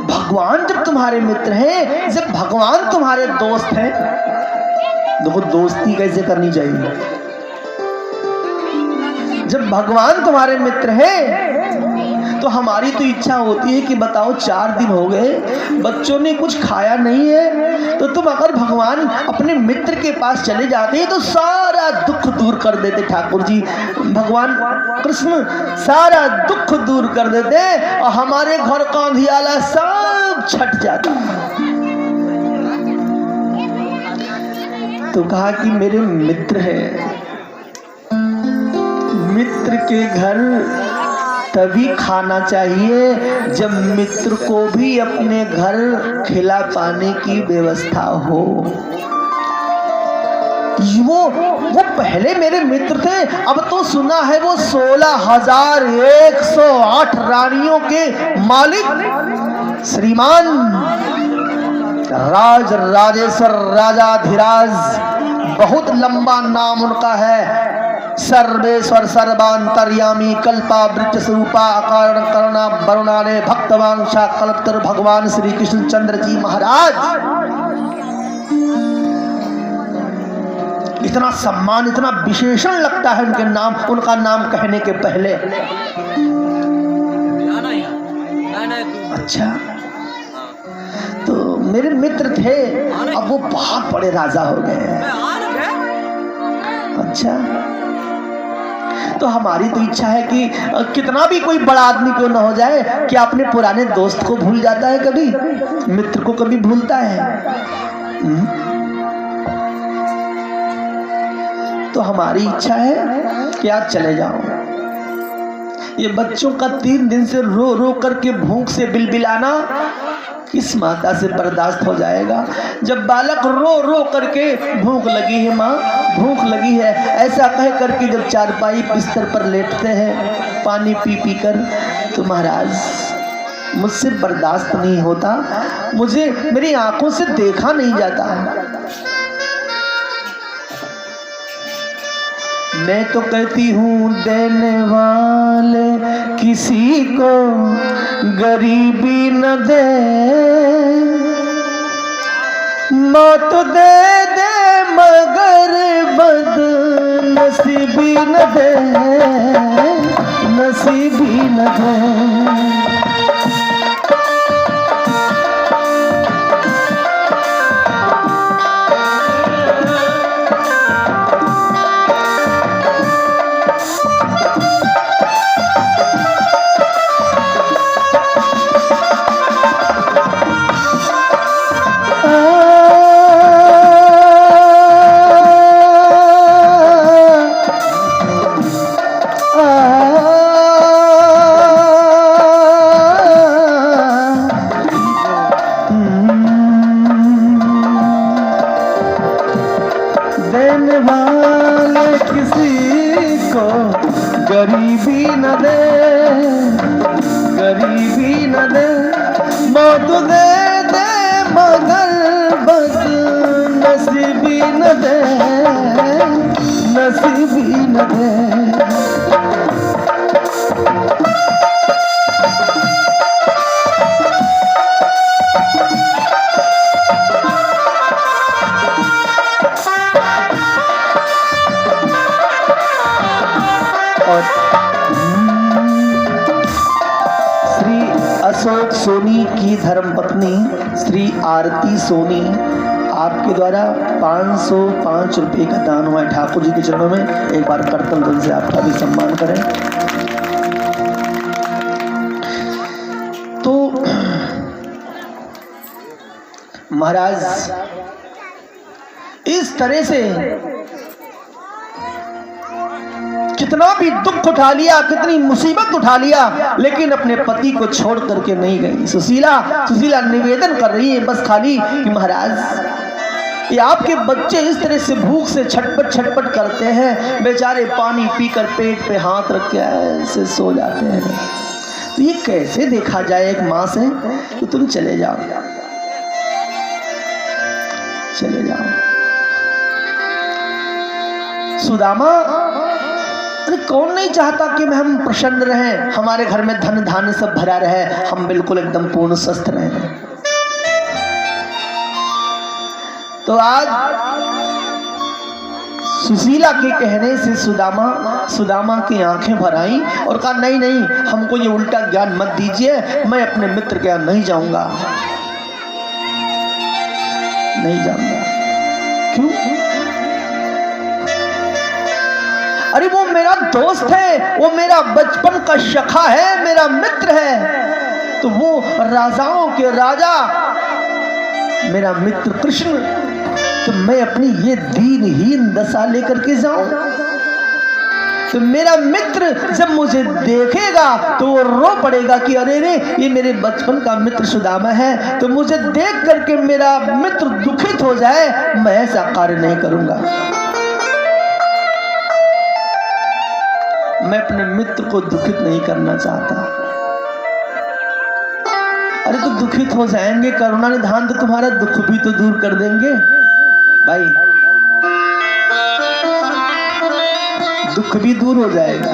भगवान जब तुम्हारे मित्र हैं, जब भगवान तुम्हारे दोस्त हैं, देखो दोस्ती कैसे करनी चाहिए। जब भगवान तुम्हारे मित्र हैं तो हमारी तो इच्छा होती है कि बताओ 4 दिन हो गए बच्चों ने कुछ खाया नहीं है, तो तुम अगर भगवान अपने मित्र के पास चले जाते तो सारा दुख दूर कर देते। ठाकुर जी भगवान कृष्ण सारा दुख दूर कर देते और हमारे घर का अंधियाला सब छट जाता। तो कहा कि मेरे मित्र हैं, मित्र के घर तभी खाना चाहिए जब मित्र को भी अपने घर खिला पाने की व्यवस्था हो। वो पहले मेरे मित्र थे, अब तो सुना है वो 16,108 रानियों के मालिक श्रीमान राज राजेश्वर राजाधिराज, बहुत लंबा नाम उनका है। सर्वेश्वर सर्वांतर्यामी कल्पा वृक्ष स्वरूपा अकारण करुणा वरुणाने भक्तवान कल्पतर भगवान श्री कृष्ण चंद्र जी महाराज। इतना सम्मान, इतना विशेषण लगता है उनके नाम, उनका नाम कहने के पहले। अच्छा तो मेरे मित्र थे, अब वो बहुत बड़े राजा हो गए। अच्छा तो हमारी तो इच्छा है कि कितना भी कोई बड़ा आदमी क्यों ना हो जाए, कि अपने पुराने दोस्त को भूल जाता है, कभी मित्र को कभी भूलता है। तो हमारी इच्छा है कि आज चले जाओ। ये बच्चों का 3 दिन से रो रो करके भूख से बिलबिलाना किस माता से बर्दाश्त हो जाएगा। जब बालक रो रो करके भूख लगी है माँ, भूख लगी है ऐसा कह करके जब चारपाई बिस्तर पर लेटते हैं पानी पी पी कर, तो महाराज मुझसे बर्दाश्त नहीं होता, मुझे मेरी आंखों से देखा नहीं जाता। मैं तो कहती हूँ देने वाले किसी को गरीबी न दे, मौत दे दे मगर बदनसीबी न दे, नसीबी न दे। गरीबी न दे, गरीबी न दे, मौत दे दे मगर बस नसीबी न दे, नसीबी न दे। और श्री अशोक सोनी की धर्मपत्नी श्री आरती सोनी, आपके द्वारा 505 रुपये का दान हुआ है ठाकुर जी के चरणों में। एक बार करतल दिल से आपका भी सम्मान करें। तो महाराज इस तरह से कितना भी दुख उठा लिया, कितनी मुसीबत उठा लिया, लेकिन अपने पति को छोड़ करके नहीं गई। सुशीला निवेदन कर रही है बस खाली कि महाराज ये आपके बच्चे इस तरह से भूख से छटपट करते हैं, बेचारे पानी पीकर पेट पे हाथ रख के ऐसे सो जाते हैं। तो ये कैसे देखा जाए एक माँ से? तो तुम चले जाओ, चले जाओ। सुदामा, अरे कौन नहीं चाहता कि हम प्रसन्न रहें, हमारे घर में धन धान्य सब भरा रहे, हम बिल्कुल एकदम पूर्ण स्वस्थ रहें। तो आज सुशीला के कहने से सुदामा की आंखें भर आई और कहा नहीं नहीं, हमको ये उल्टा ज्ञान मत दीजिए, मैं अपने मित्र के यहाँ नहीं जाऊंगा, नहीं जाऊंगा। क्यों? अरे वो मेरा दोस्त है, वो मेरा बचपन का सखा है, मेरा मित्र है। तो वो राजाओं के राजा मेरा मित्र कृष्ण, तो मैं अपनी ये दीनहीन दशा लेकर के जाऊं? तो मेरा मित्र जब मुझे देखेगा तो वो रो पड़ेगा कि अरे रे ये मेरे बचपन का मित्र सुदामा है। तो मुझे देख करके मेरा मित्र दुखित हो जाए, मैं ऐसा कार्य नहीं करूंगा। मैं अपने मित्र को दुखित नहीं करना चाहता। अरे तो दुखित हो जाएंगे, करुणा निधान तो तुम्हारा दुख भी तो दूर कर देंगे भाई, दुख भी दूर हो जाएगा।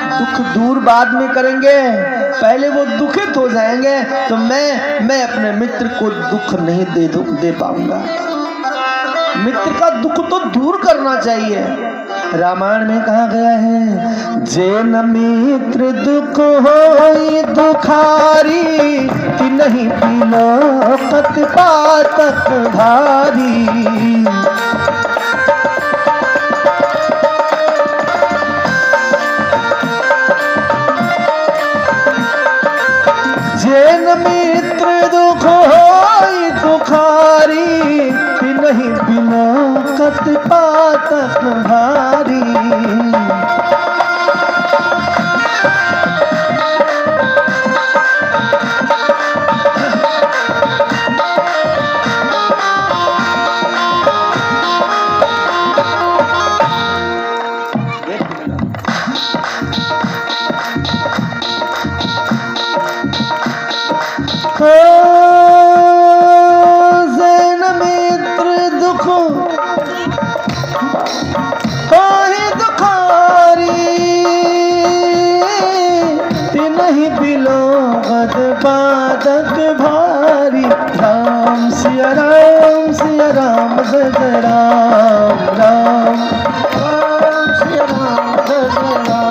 दुख दूर बाद में करेंगे, पहले वो दुखित हो जाएंगे तो मैं अपने मित्र को दुख नहीं दे पाऊंगा। मित्र का दुख तो दूर करना चाहिए। रामायण में कहा गया है, जेन मित्र दुख होई दुखारी, कि नहीं बिलोकत पातक भारी। जेन मित्र दुख होई दुखारी, कि नहीं बिलोकत पातक भारी। जेन मित्र दुख होई दुखारी, नहीं बिलोकत पातक भारी। राम सिया राम सिया राम जय राम राम राम सिया राम जय राम।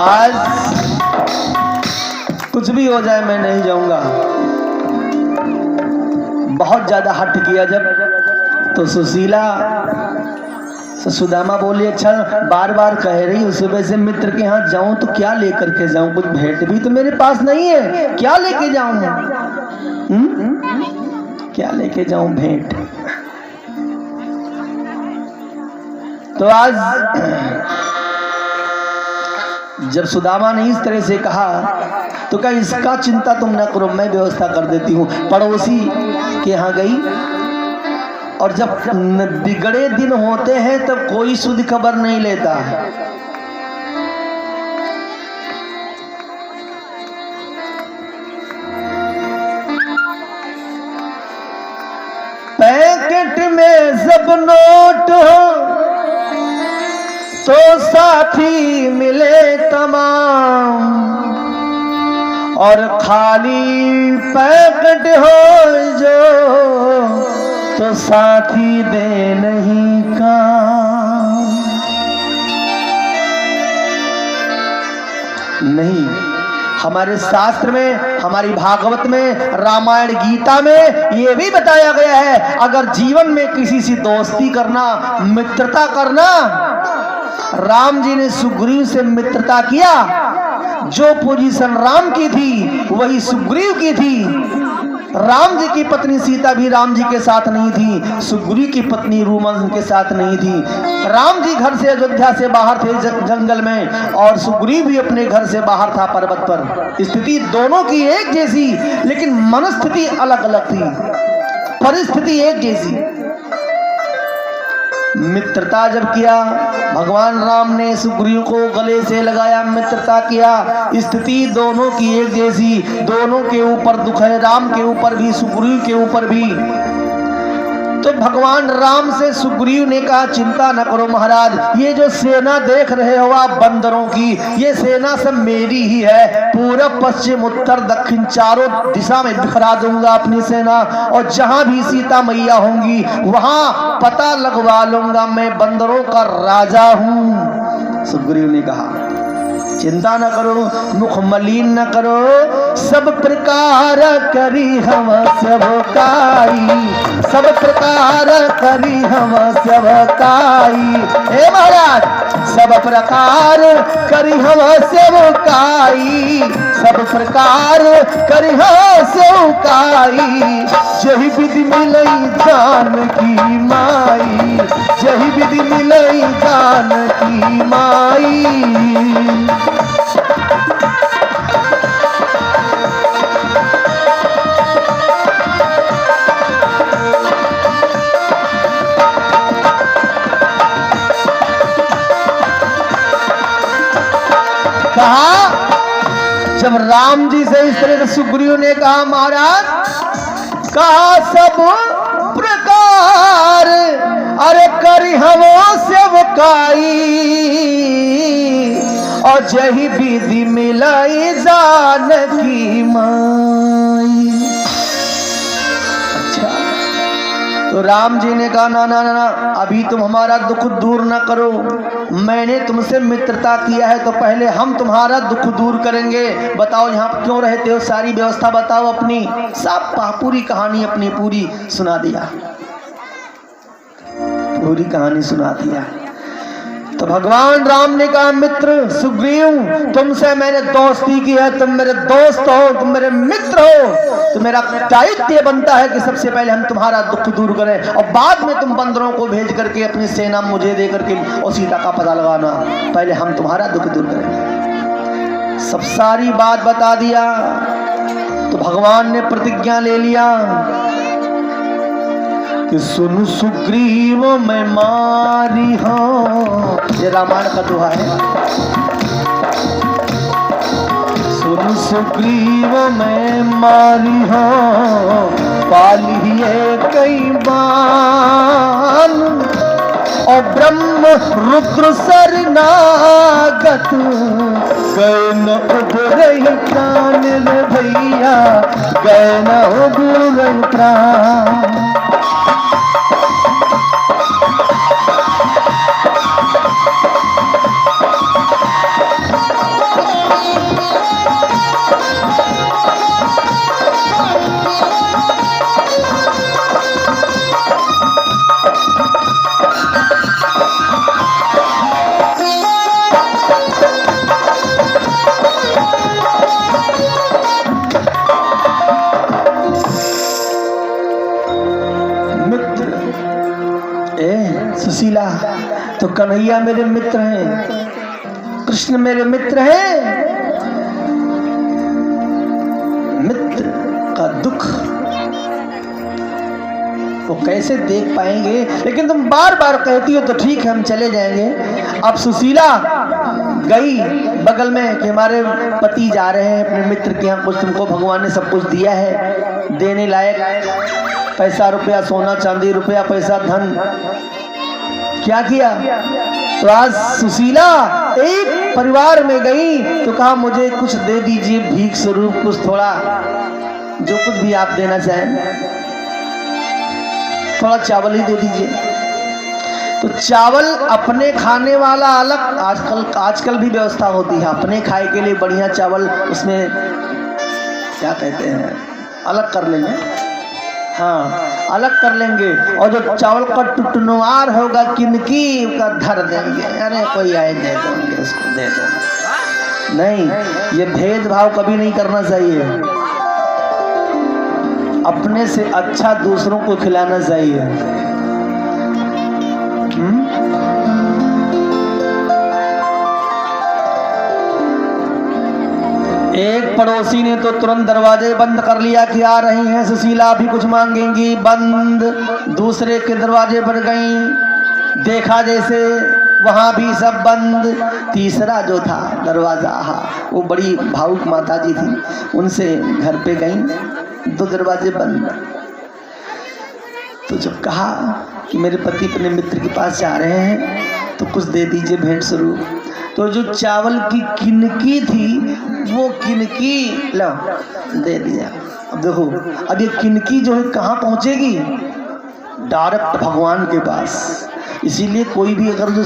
आज कुछ भी हो जाए मैं नहीं जाऊंगा। बहुत ज्यादा हट किया जब, तो सुशीला सुदामा बोली अच्छा बार बार कह रही हूँ सुबह से मित्र के यहाँ जाऊं तो क्या लेकर के जाऊं, कुछ भेंट भी तो मेरे पास नहीं है, क्या लेके जाऊं? क्या लेके जाऊं भेंट? तो आज जब सुदामा ने इस तरह से कहा तो क्या इसका चिंता तुम न करो, मैं व्यवस्था कर देती हूँ। पड़ोसी के यहाँ गई और जब बिगड़े दिन होते हैं तब कोई शुद्ध खबर नहीं लेता है। पैकेट में जब नोट हो तो साथी मिले तमाम, और खाली पैकेट हो जो तो साथी दे नहीं काम। नहीं, हमारे शास्त्र में, हमारी भागवत में, रामायण गीता में ये भी बताया गया है, अगर जीवन में किसी से दोस्ती करना, मित्रता करना, राम जी ने सुग्रीव से मित्रता किया। जो पोजीशन राम की थी वही सुग्रीव की थी। राम जी की पत्नी सीता भी राम जी के साथ नहीं थी, सुग्रीव की पत्नी रूमन के साथ नहीं थी। राम जी घर से, अयोध्या से बाहर थे जंगल में, और सुग्रीव भी अपने घर से बाहर था पर्वत पर। स्थिति दोनों की एक जैसी, लेकिन मनस्थिति अलग अलग थी, परिस्थिति एक जैसी। मित्रता जब किया, भगवान राम ने सुग्रीव को गले से लगाया, मित्रता किया। स्थिति दोनों की एक जैसी, दोनों के ऊपर दुख है, राम के ऊपर भी, सुग्रीव के ऊपर भी। तो भगवान राम से सुग्रीव ने कहा, चिंता न करो महाराज, ये जो सेना देख रहे हो आप बंदरों की, ये सेना सब मेरी ही है। पूरब पश्चिम उत्तर दक्षिण चारों दिशा में बिखरा दूंगा अपनी सेना, और जहां भी सीता मैया होंगी वहां पता लगवा लूंगा, मैं बंदरों का राजा हूं। सुग्रीव ने कहा, चिंता न करो, मुख मलिन न करो, सब प्रकार करी हम सबकाई, सब प्रकार करी हम सबकाई। हे महाराज, सब प्रकार करी हम सबकाई, सब प्रकार करी हम सबकाई। जही विधि मिलई जान की माई, जही विधि मिलई जान की माई। कहा, जब राम जी से इस तरह से सुग्रीव ने कहा, महाराज कहा सब प्रकार अरे करी हम सेवकाई, और जही विधि मिलाई जान की माई। अच्छा, तो राम जी ने कहा, ना ना ना ना, अभी तुम हमारा दुख दूर ना करो, मैंने तुमसे मित्रता किया है तो पहले हम तुम्हारा दुख दूर करेंगे। बताओ यहाँ क्यों रहते हो, सारी व्यवस्था बताओ अपनी। सब पूरी कहानी अपनी पूरी सुना दिया, पूरी कहानी सुना दिया। तो भगवान राम ने कहा, मित्र सुग्रीव, तुमसे मैंने दोस्ती की है, तुम मेरे दोस्त हो, तुम मेरे मित्र हो, तो मेरा दायित्व बनता है कि सबसे पहले हम तुम्हारा दुख दूर करें, और बाद में तुम बंदरों को भेज करके अपनी सेना मुझे दे करके और सीता का पता लगाना। पहले हम तुम्हारा दुख दूर करें। सब सारी बात बता दिया। तो भगवान ने प्रतिज्ञा ले लिया कि सुन सुग्रीव मैं मारी हूँ, ये रामायण का दोहा है। सुन सुग्रीव मैं मारी हूँ, पालिए कई बान, और ब्रह्म रुद्र शरणागत, गए न उबरई प्राण रे भैया, गए न उबरई प्राण। सुशीला, तो कन्हैया मेरे मित्र हैं, कृष्ण मेरे मित्र हैं, दुख वो कैसे देख पाएंगे? लेकिन तुम बार बार कहती हो तो ठीक है, हम चले जाएंगे। अब सुशीला गई बगल में कि हमारे पति जा रहे हैं अपने मित्र के यहाँ, कुछ तुमको भगवान ने सब कुछ दिया है देने लायक, पैसा रुपया, सोना चांदी, रुपया पैसा धन। क्या किया? तो आज सुशीला एक परिवार में गई तो कहा मुझे कुछ दे दीजिए भीख स्वरूप, कुछ थोड़ा, जो कुछ भी आप देना चाहें, थोड़ा चावल ही दे दीजिए। तो चावल अपने खाने वाला अलग, आजकल भी व्यवस्था होती है अपने खाए के लिए बढ़िया चावल, उसमें क्या कहते हैं, अलग कर लेंगे, हाँ अलग कर लेंगे। और जो चावल का टुटनुआर होगा किनकी का धर देंगे, अरे कोई आए दे देंगे उसको, दे देंगे। नहीं, ये भेदभाव कभी नहीं करना चाहिए। अपने से अच्छा दूसरों को खिलाना चाहिए। एक पड़ोसी ने तो तुरंत दरवाजे बंद कर लिया कि आ रही हैं सुशीला, भी कुछ मांगेंगी, बंद। दूसरे के दरवाजे पर गई, देखा जैसे वहां भी सब बंद। तीसरा जो था दरवाजा, वो बड़ी भावुक माता जी थी, उनसे घर पे गई, दो दरवाजे बंद। तो जब कहा कि मेरे पति अपने मित्र के पास जा रहे हैं तो कुछ दे दीजिए भेंट स्वरूप, तो जो चावल की किनकी थी वो किनकी लो दे दिया। अब देखो, अब ये किनकी जो है कहाँ पहुंचेगी? डायरेक्ट भगवान के पास। इसीलिए कोई भी अगर जो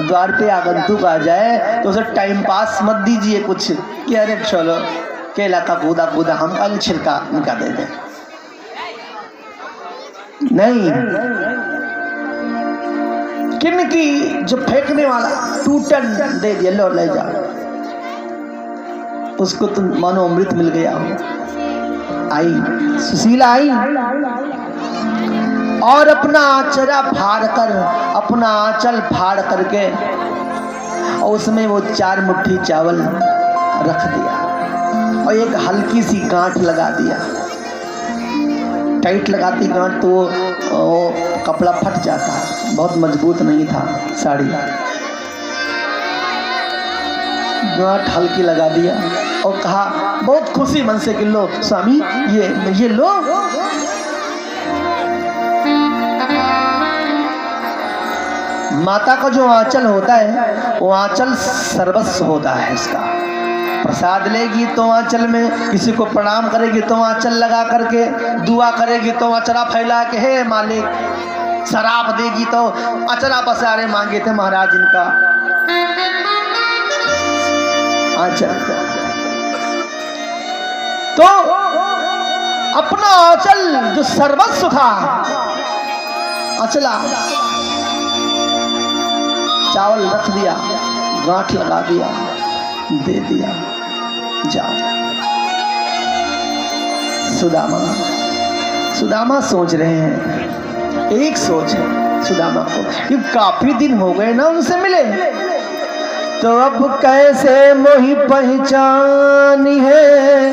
द्वार पे आगंतुक आ जाए तो उसे टाइम पास मत दीजिए कुछ कि अरे चलो केला का कूदा कूदा हम कल छिलका उनका दे दें, नहीं। किनकी जो फेंकने वाला टूटन दे दिया, लो ले जाओ, उसको तो मानो अमृत मिल गया हो। आई सुशीला, आई और अपना आचरा फाड़ कर, अपना आंचल फाड़ करके और उसमें वो 4 मुट्ठी चावल रख दिया और एक हल्की सी गांठ लगा दिया। टाइट लगाती गांठ तो वो कपड़ा फट जाता, बहुत मजबूत नहीं था साड़ी। गांठ हल्की लगा दिया और कहा बहुत खुशी मन से कि लो स्वामी ये लो। माता का जो आंचल होता है वो आंचल सर्वस्व होता है इसका। प्रसाद लेगी तो आंचल में, किसी को प्रणाम करेगी तो आंचल लगा करके, दुआ करेगी तो अचरा फैला के हे मालिक, शराब देगी तो अचरा पसारे मांगे थे महाराज इनका आंचल। तो अपना आंचल जो सर्वस्व था, अचला चावल रख दिया, गांठ लगा दिया, दे दिया, जाओ। सुदामा सोच रहे हैं, एक सोच है सुदामा को कि काफी दिन हो गए ना उनसे मिले, तो अब कैसे मोही पहचानी है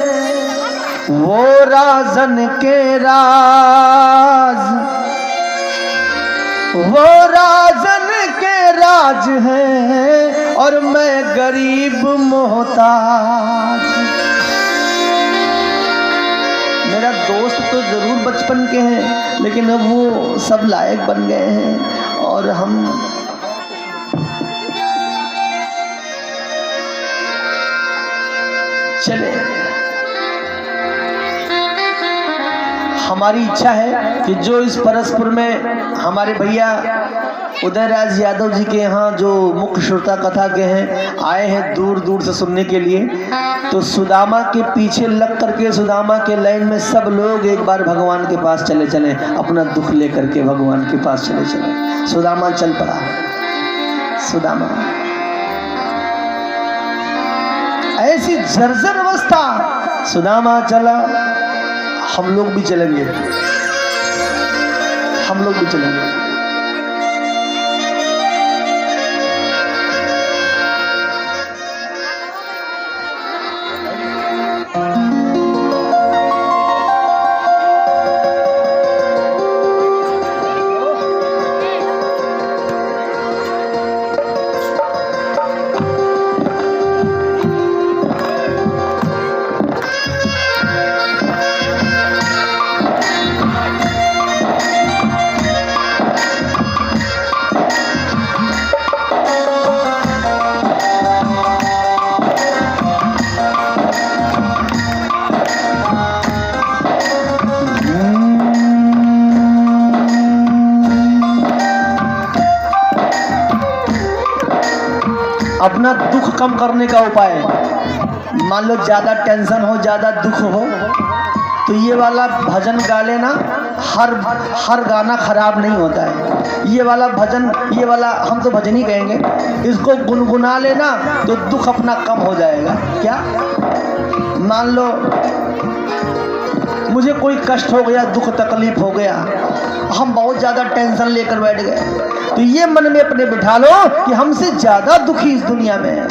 वो राजन के राज, वो राजन के राज है और मैं गरीब मोहताज। मेरा दोस्त तो जरूर बचपन के हैं लेकिन अब वो सब लायक बन गए हैं और हम चले। हमारी इच्छा है कि जो इस परस्पर में हमारे भैया उदयराज यादव जी के यहाँ जो मुख्य श्रोता कथा के हैं आए हैं दूर दूर से सुनने के लिए, तो सुदामा के पीछे लग करके सुदामा के लाइन में सब लोग एक बार भगवान के पास चले चले, अपना दुख लेकर के भगवान के पास चले चले। सुदामा चल पड़ा। सुदामा ऐसी जर्जर अवस्था, सुदामा चला, हम लोग भी चलेंगे, हम लोग भी चलेंगे। अपना दुख कम करने का उपाय, मान लो ज़्यादा टेंशन हो, ज़्यादा दुख हो, तो ये वाला भजन गा लेना। हर गाना खराब नहीं होता है। ये वाला भजन, ये वाला हम तो भजन ही कहेंगे, इसको गुनगुना लेना तो दुख अपना कम हो जाएगा। क्या, मान लो मुझे कोई कष्ट हो गया, दुख तकलीफ हो गया, हम बहुत ज़्यादा टेंशन लेकर बैठ गए, तो ये मन में अपने बिठा लो कि हमसे ज़्यादा दुखी इस दुनिया में है।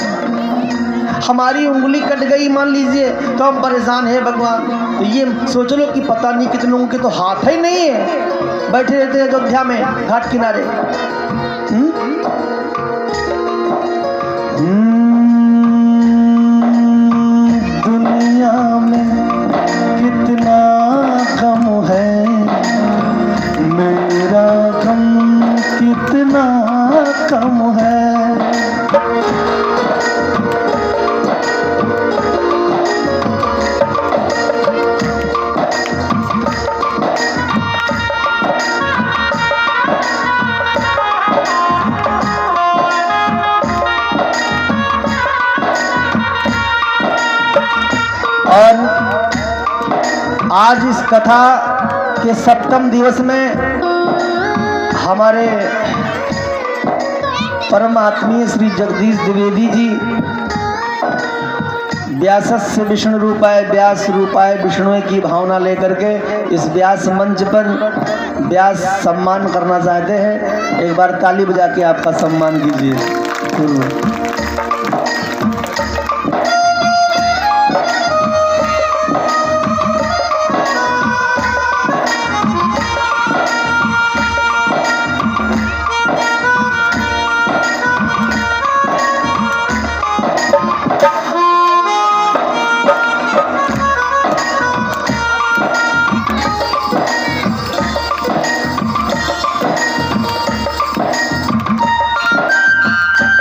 हमारी उंगली कट गई मान लीजिए तो हम परेशान है भगवान, तो ये सोच लो कि पता नहीं कितने लोगों के तो हाथ ही नहीं है, बैठे रहते हैं अयोध्या में घाट किनारे। दुनिया में कितना गम है, मेरा गम कितना कम है। और आज इस कथा के 7वें दिवस में हमारे परम आत्मीय श्री जगदीश द्विवेदी जी व्यासस्य विष्णु रूपाय व्यास रूपाय विष्णु की भावना लेकर के इस व्यास मंच पर व्यास सम्मान करना चाहते हैं। एक बार ताली बजा के आपका सम्मान कीजिए।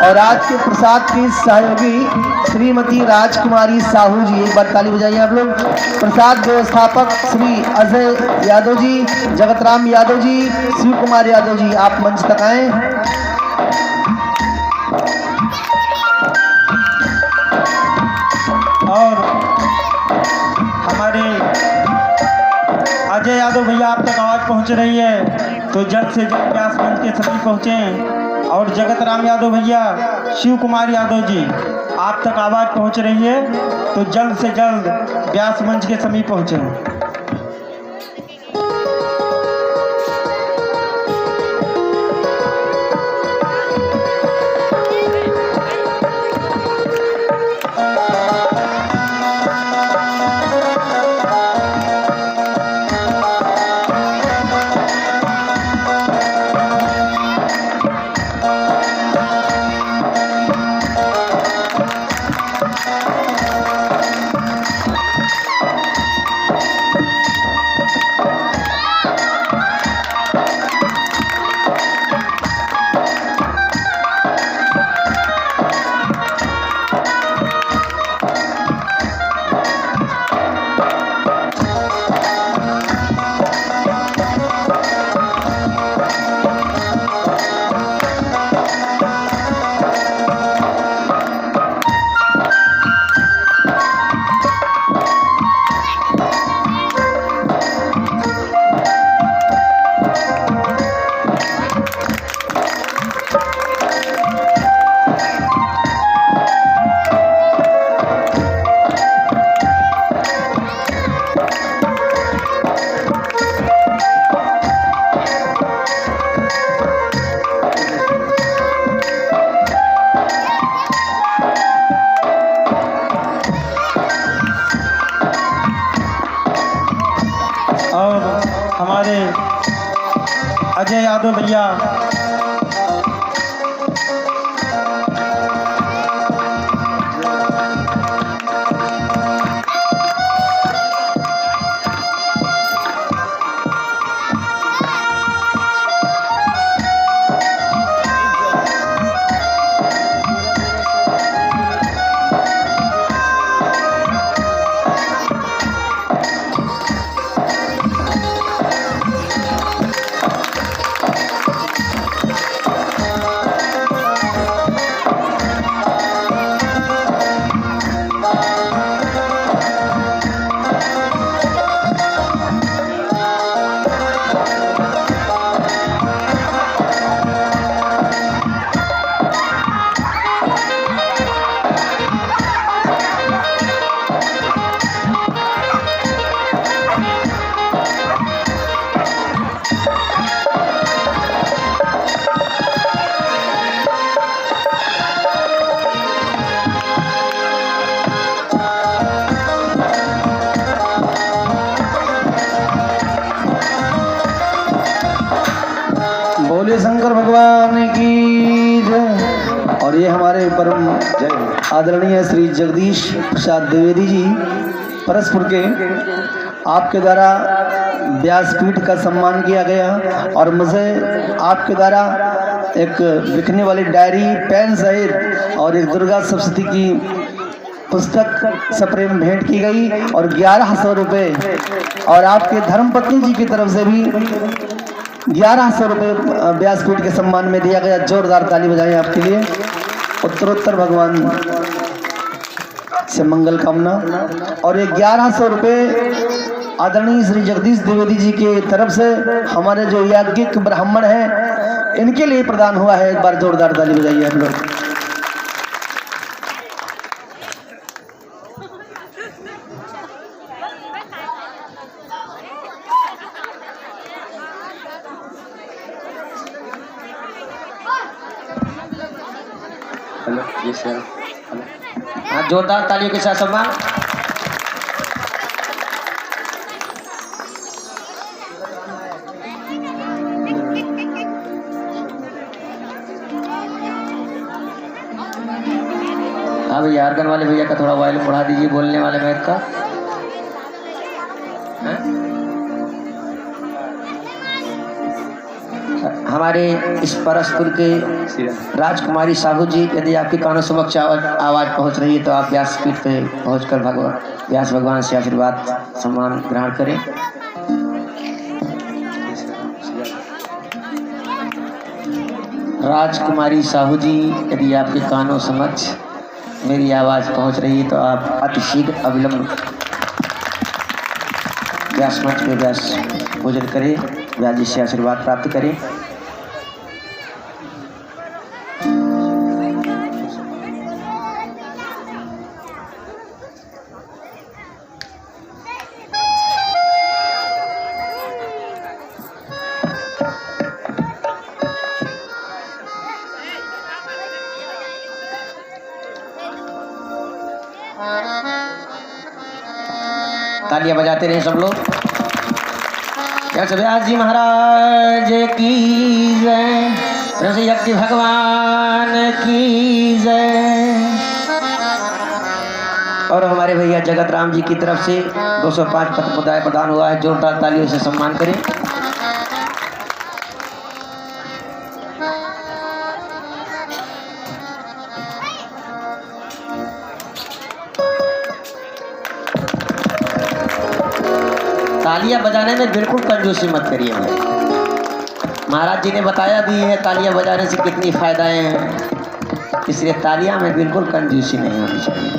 और आज के प्रसाद की सहयोगी श्रीमती राजकुमारी साहू जी, एक बार ताली बजाइए आप लोग। प्रसाद व्यवस्थापक श्री अजय यादव जी, जगतराम यादव जी, शिव कुमार यादव जी, आप मंच तक आए। और हमारे अजय यादव भैया आप तक आवाज़ पहुंच रही है, तो जल्द से जल्द व्यास मंच के सभी पहुँचें। और जगत राम यादव भैया, शिव कुमार यादव जी, आप तक आवाज़ पहुंच रही है, तो जल्द से जल्द व्यास मंच के समीप पहुँचें। हमारे अजय यादव भैया बोले शंकर भगवान की जय। और ये हमारे परम आदरणीय श्री जगदीश प्रसाद द्विवेदी जी परसपुर के, आपके द्वारा व्यासपीठ का सम्मान किया गया और मुझे आपके द्वारा एक लिखने वाली डायरी, पेन सहित और एक दुर्गा सप्तशती की पुस्तक सप्रेम भेंट की गई और 1100 रुपये और आपके धर्मपत्नी जी की तरफ से भी 1100 रुपये व्यासपीठ के सम्मान में दिया गया। जोरदार ताली बजाएं आपके लिए। उत्तरोत्तर भगवान से मंगल कामना। और ये 1100 रुपये आदरणीय श्री जगदीश द्विवेदी जी की तरफ से हमारे जो याज्ञिक ब्राह्मण हैं इनके लिए प्रदान हुआ है। एक बार जोरदार ताली बजाइए आप लोग। हेलो जी सर, हाँ जोरदार तालियों के साथ सम्मान। हाँ भैया, आर्गन वाले भैया का थोड़ा वॉल्यूम बढ़ा दीजिए, बोलने वाले मैक का। हमारे इस परसपुर के राजकुमारी साहू जी, यदि आपके कानों समक्ष आवाज़ पहुंच रही है तो आप व्यासपीठ पे पहुंचकर व्यास भगवान से आशीर्वाद सम्मान ग्रहण करें। राजकुमारी साहू जी, यदि आपके कानों समक्ष मेरी आवाज़ पहुंच रही है तो आप अतिशीघ्र अविलंब व्यास मंच पे व्यास पूजन करें, व्यास जी से आशीर्वाद प्राप्त करें। तालियां बजाते रहे सब लोग। व्यास जी महाराज की जय, ऋषि भगवान की जय। और हमारे भैया जगत राम जी की तरफ से 205 पत्र मुद्राएं प्रदान हुआ है। जोरदार तालियों से सम्मान करें। तालियां बजाने में बिल्कुल कंजूसी मत करिए भाई। महाराज जी ने बताया भी है तालियां बजाने से कितनी फायदाएं हैं, इसलिए तालियां में बिल्कुल कंजूसी नहीं होनी चाहिए।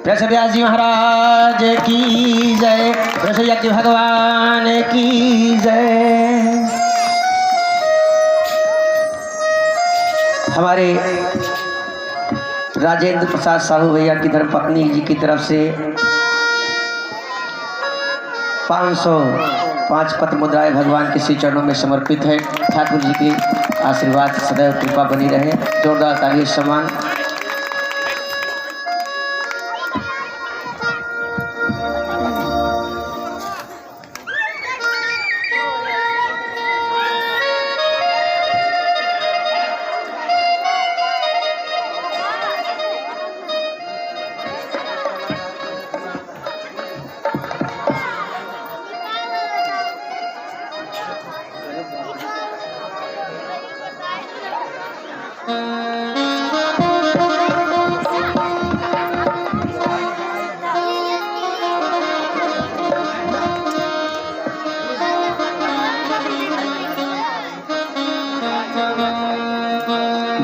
व्यास जी महाराज की जय, ऋषि भगवान की जय। हमारे राजेंद्र प्रसाद साहू भैया की धर्मपत्नी जी की तरफ से 505 पत्र मुद्राएं भगवान के श्री चरणों में समर्पित है। ठाकुर जी की आशीर्वाद सदैव कृपा बनी रहे। जोरदार ताली सम्मान।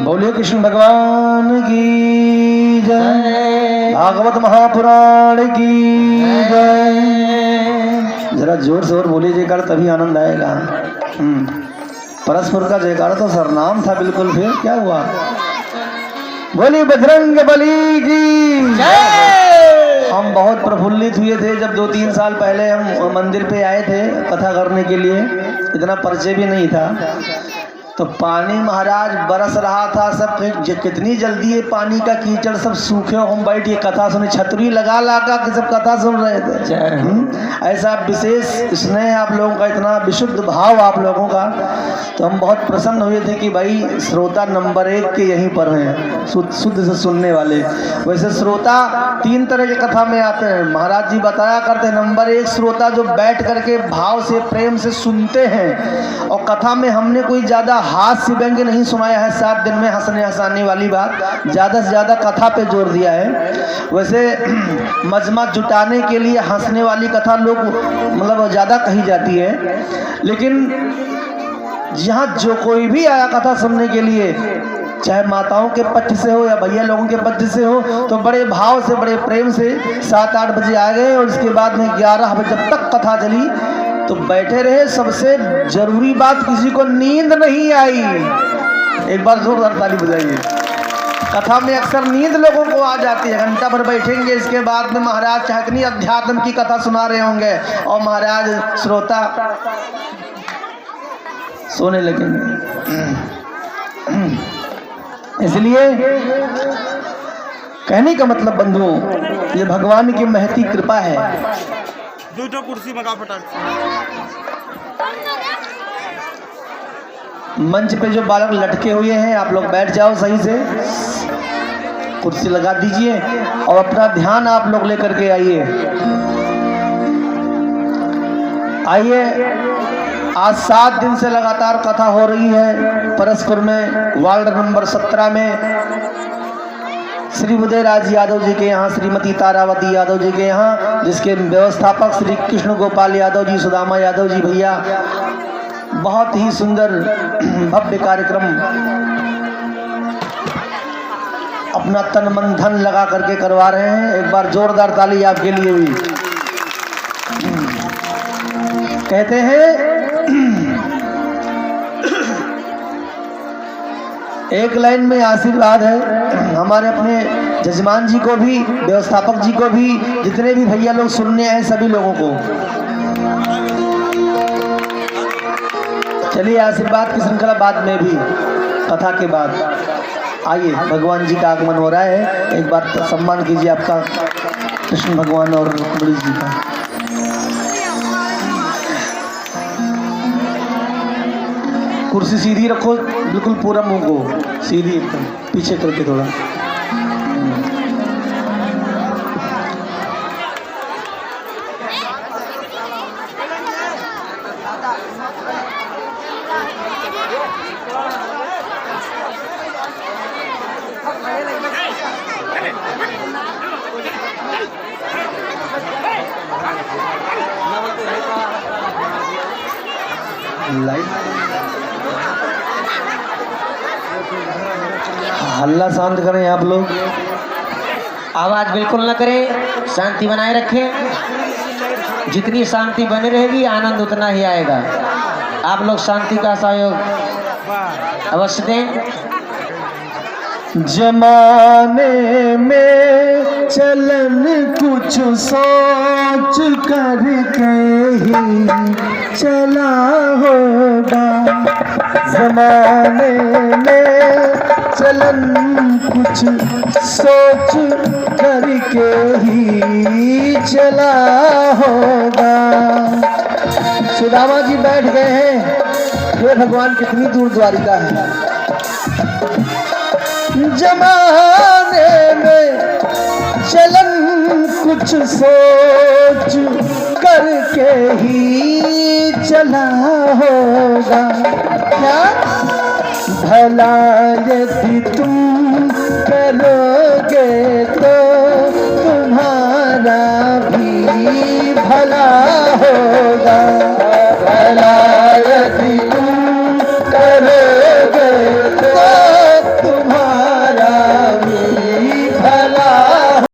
बोलिए कृष्ण भगवान की जय, भागवत महापुराण की जय। जरा जोर से और बोलिए जयकार, तभी आनंद आएगा। परस्पर का जयकार तो सरनाम था बिल्कुल। फिर क्या हुआ? बोली बजरंग बली की जय। हम बहुत प्रफुल्लित हुए थे जब 2-3 साल पहले हम मंदिर पे आए थे कथा करने के लिए। इतना परिचय भी नहीं था। तो पानी महाराज बरस रहा था, सब कितनी जल्दी ये पानी का कीचड़ सब सूखे, हम बैठ ये कथा सुने, छतरी लगा लगा के सब कथा सुन रहे थे। ऐसा विशेष स्नेह आप लोगों का, इतना विशुद्ध भाव आप लोगों का, तो हम बहुत प्रसन्न हुए थे कि भाई श्रोता नंबर 1 के यहीं पर हैं, शुद्ध से सुनने वाले। वैसे श्रोता 3 तरह के कथा में आते हैं, महाराज जी बताया करते हैं। नंबर 1 श्रोता जो बैठ करके भाव से प्रेम से सुनते हैं, और कथा में हमने कोई ज़्यादा हास्य व्यंग्य नहीं सुनाया है, 7 दिन में हंसने हंसाने वाली बात, ज़्यादा से ज़्यादा कथा पे जोर दिया है। वैसे मजमा जुटाने के लिए हंसने वाली कथा लोग मतलब ज़्यादा कही जाती है, लेकिन यहाँ जो कोई भी आया कथा सुनने के लिए, चाहे माताओं के पक्ष से हो या भैया लोगों के पक्ष से हो, तो बड़े भाव से बड़े प्रेम से 7-8 बजे आ गए, और इसके बाद में 11 बजे जब तक कथा चली तो बैठे रहे। सबसे जरूरी बात, किसी को नींद नहीं आई। एक बार जोरदार ताली बजाइए। कथा में अक्सर नींद लोगों को आ जाती है, घंटा भर बैठेंगे, इसके बाद में महाराज चाहे इतनी अध्यात्म की कथा सुना रहे होंगे और महाराज श्रोता सोने लगेंगे। इसलिए कहने का मतलब बंधुओं, ये भगवान की महती कृपा है। दूसरा कुर्सी मंगा फटाक। मंच पे जो बालक लटके हुए हैं, आप लोग बैठ जाओ सही से, कुर्सी लगा दीजिए और अपना ध्यान आप लोग लेकर के आइए। आज 7 दिन से लगातार कथा हो रही है परसपुर में, वार्ड नंबर 17 में, श्री उदयराज यादव जी के यहाँ, श्रीमती तारावती यादव जी के यहाँ, जिसके व्यवस्थापक श्री कृष्ण गोपाल यादव जी, सुदामा यादव जी भैया बहुत ही सुंदर भव्य कार्यक्रम अपना तन मन धन लगा करके करवा रहे हैं। एक बार जोरदार ताली आपके लिए भी। कहते हैं एक लाइन में आशीर्वाद है हमारे अपने जजमान जी को भी, व्यवस्थापक जी को भी, जितने भी भैया लोग सुनने आए सभी लोगों को। चलिए आशीर्वाद की श्रृंखला बाद में भी, कथा के बाद। आइए, भगवान जी का आगमन हो रहा है, एक बार सम्मान कीजिए आपका कृष्ण भगवान और रुक्मिणी जी का। कुर्सी सीधी रखो, बिल्कुल पूरा मुंह को सीधी, एकदम पीछे करके थोड़ा। हल्ला शांत करें आप लोग, आवाज बिल्कुल न करें, शांति बनाए रखें। जितनी शांति बनी रहेगी आनंद उतना ही आएगा। आप लोग शांति का सहयोग अवश्य दें। जमाने में चलन कुछ सोच करके ही चला होगा, जमाने में चलन कुछ सोच करके ही चला होगा। सुदामा जी बैठ गए हैं, हे भगवान कितनी दूर द्वारिका है। जमाने में चलन कुछ सोच करके ही चला होगा, क्या भला यदि तुम करोगे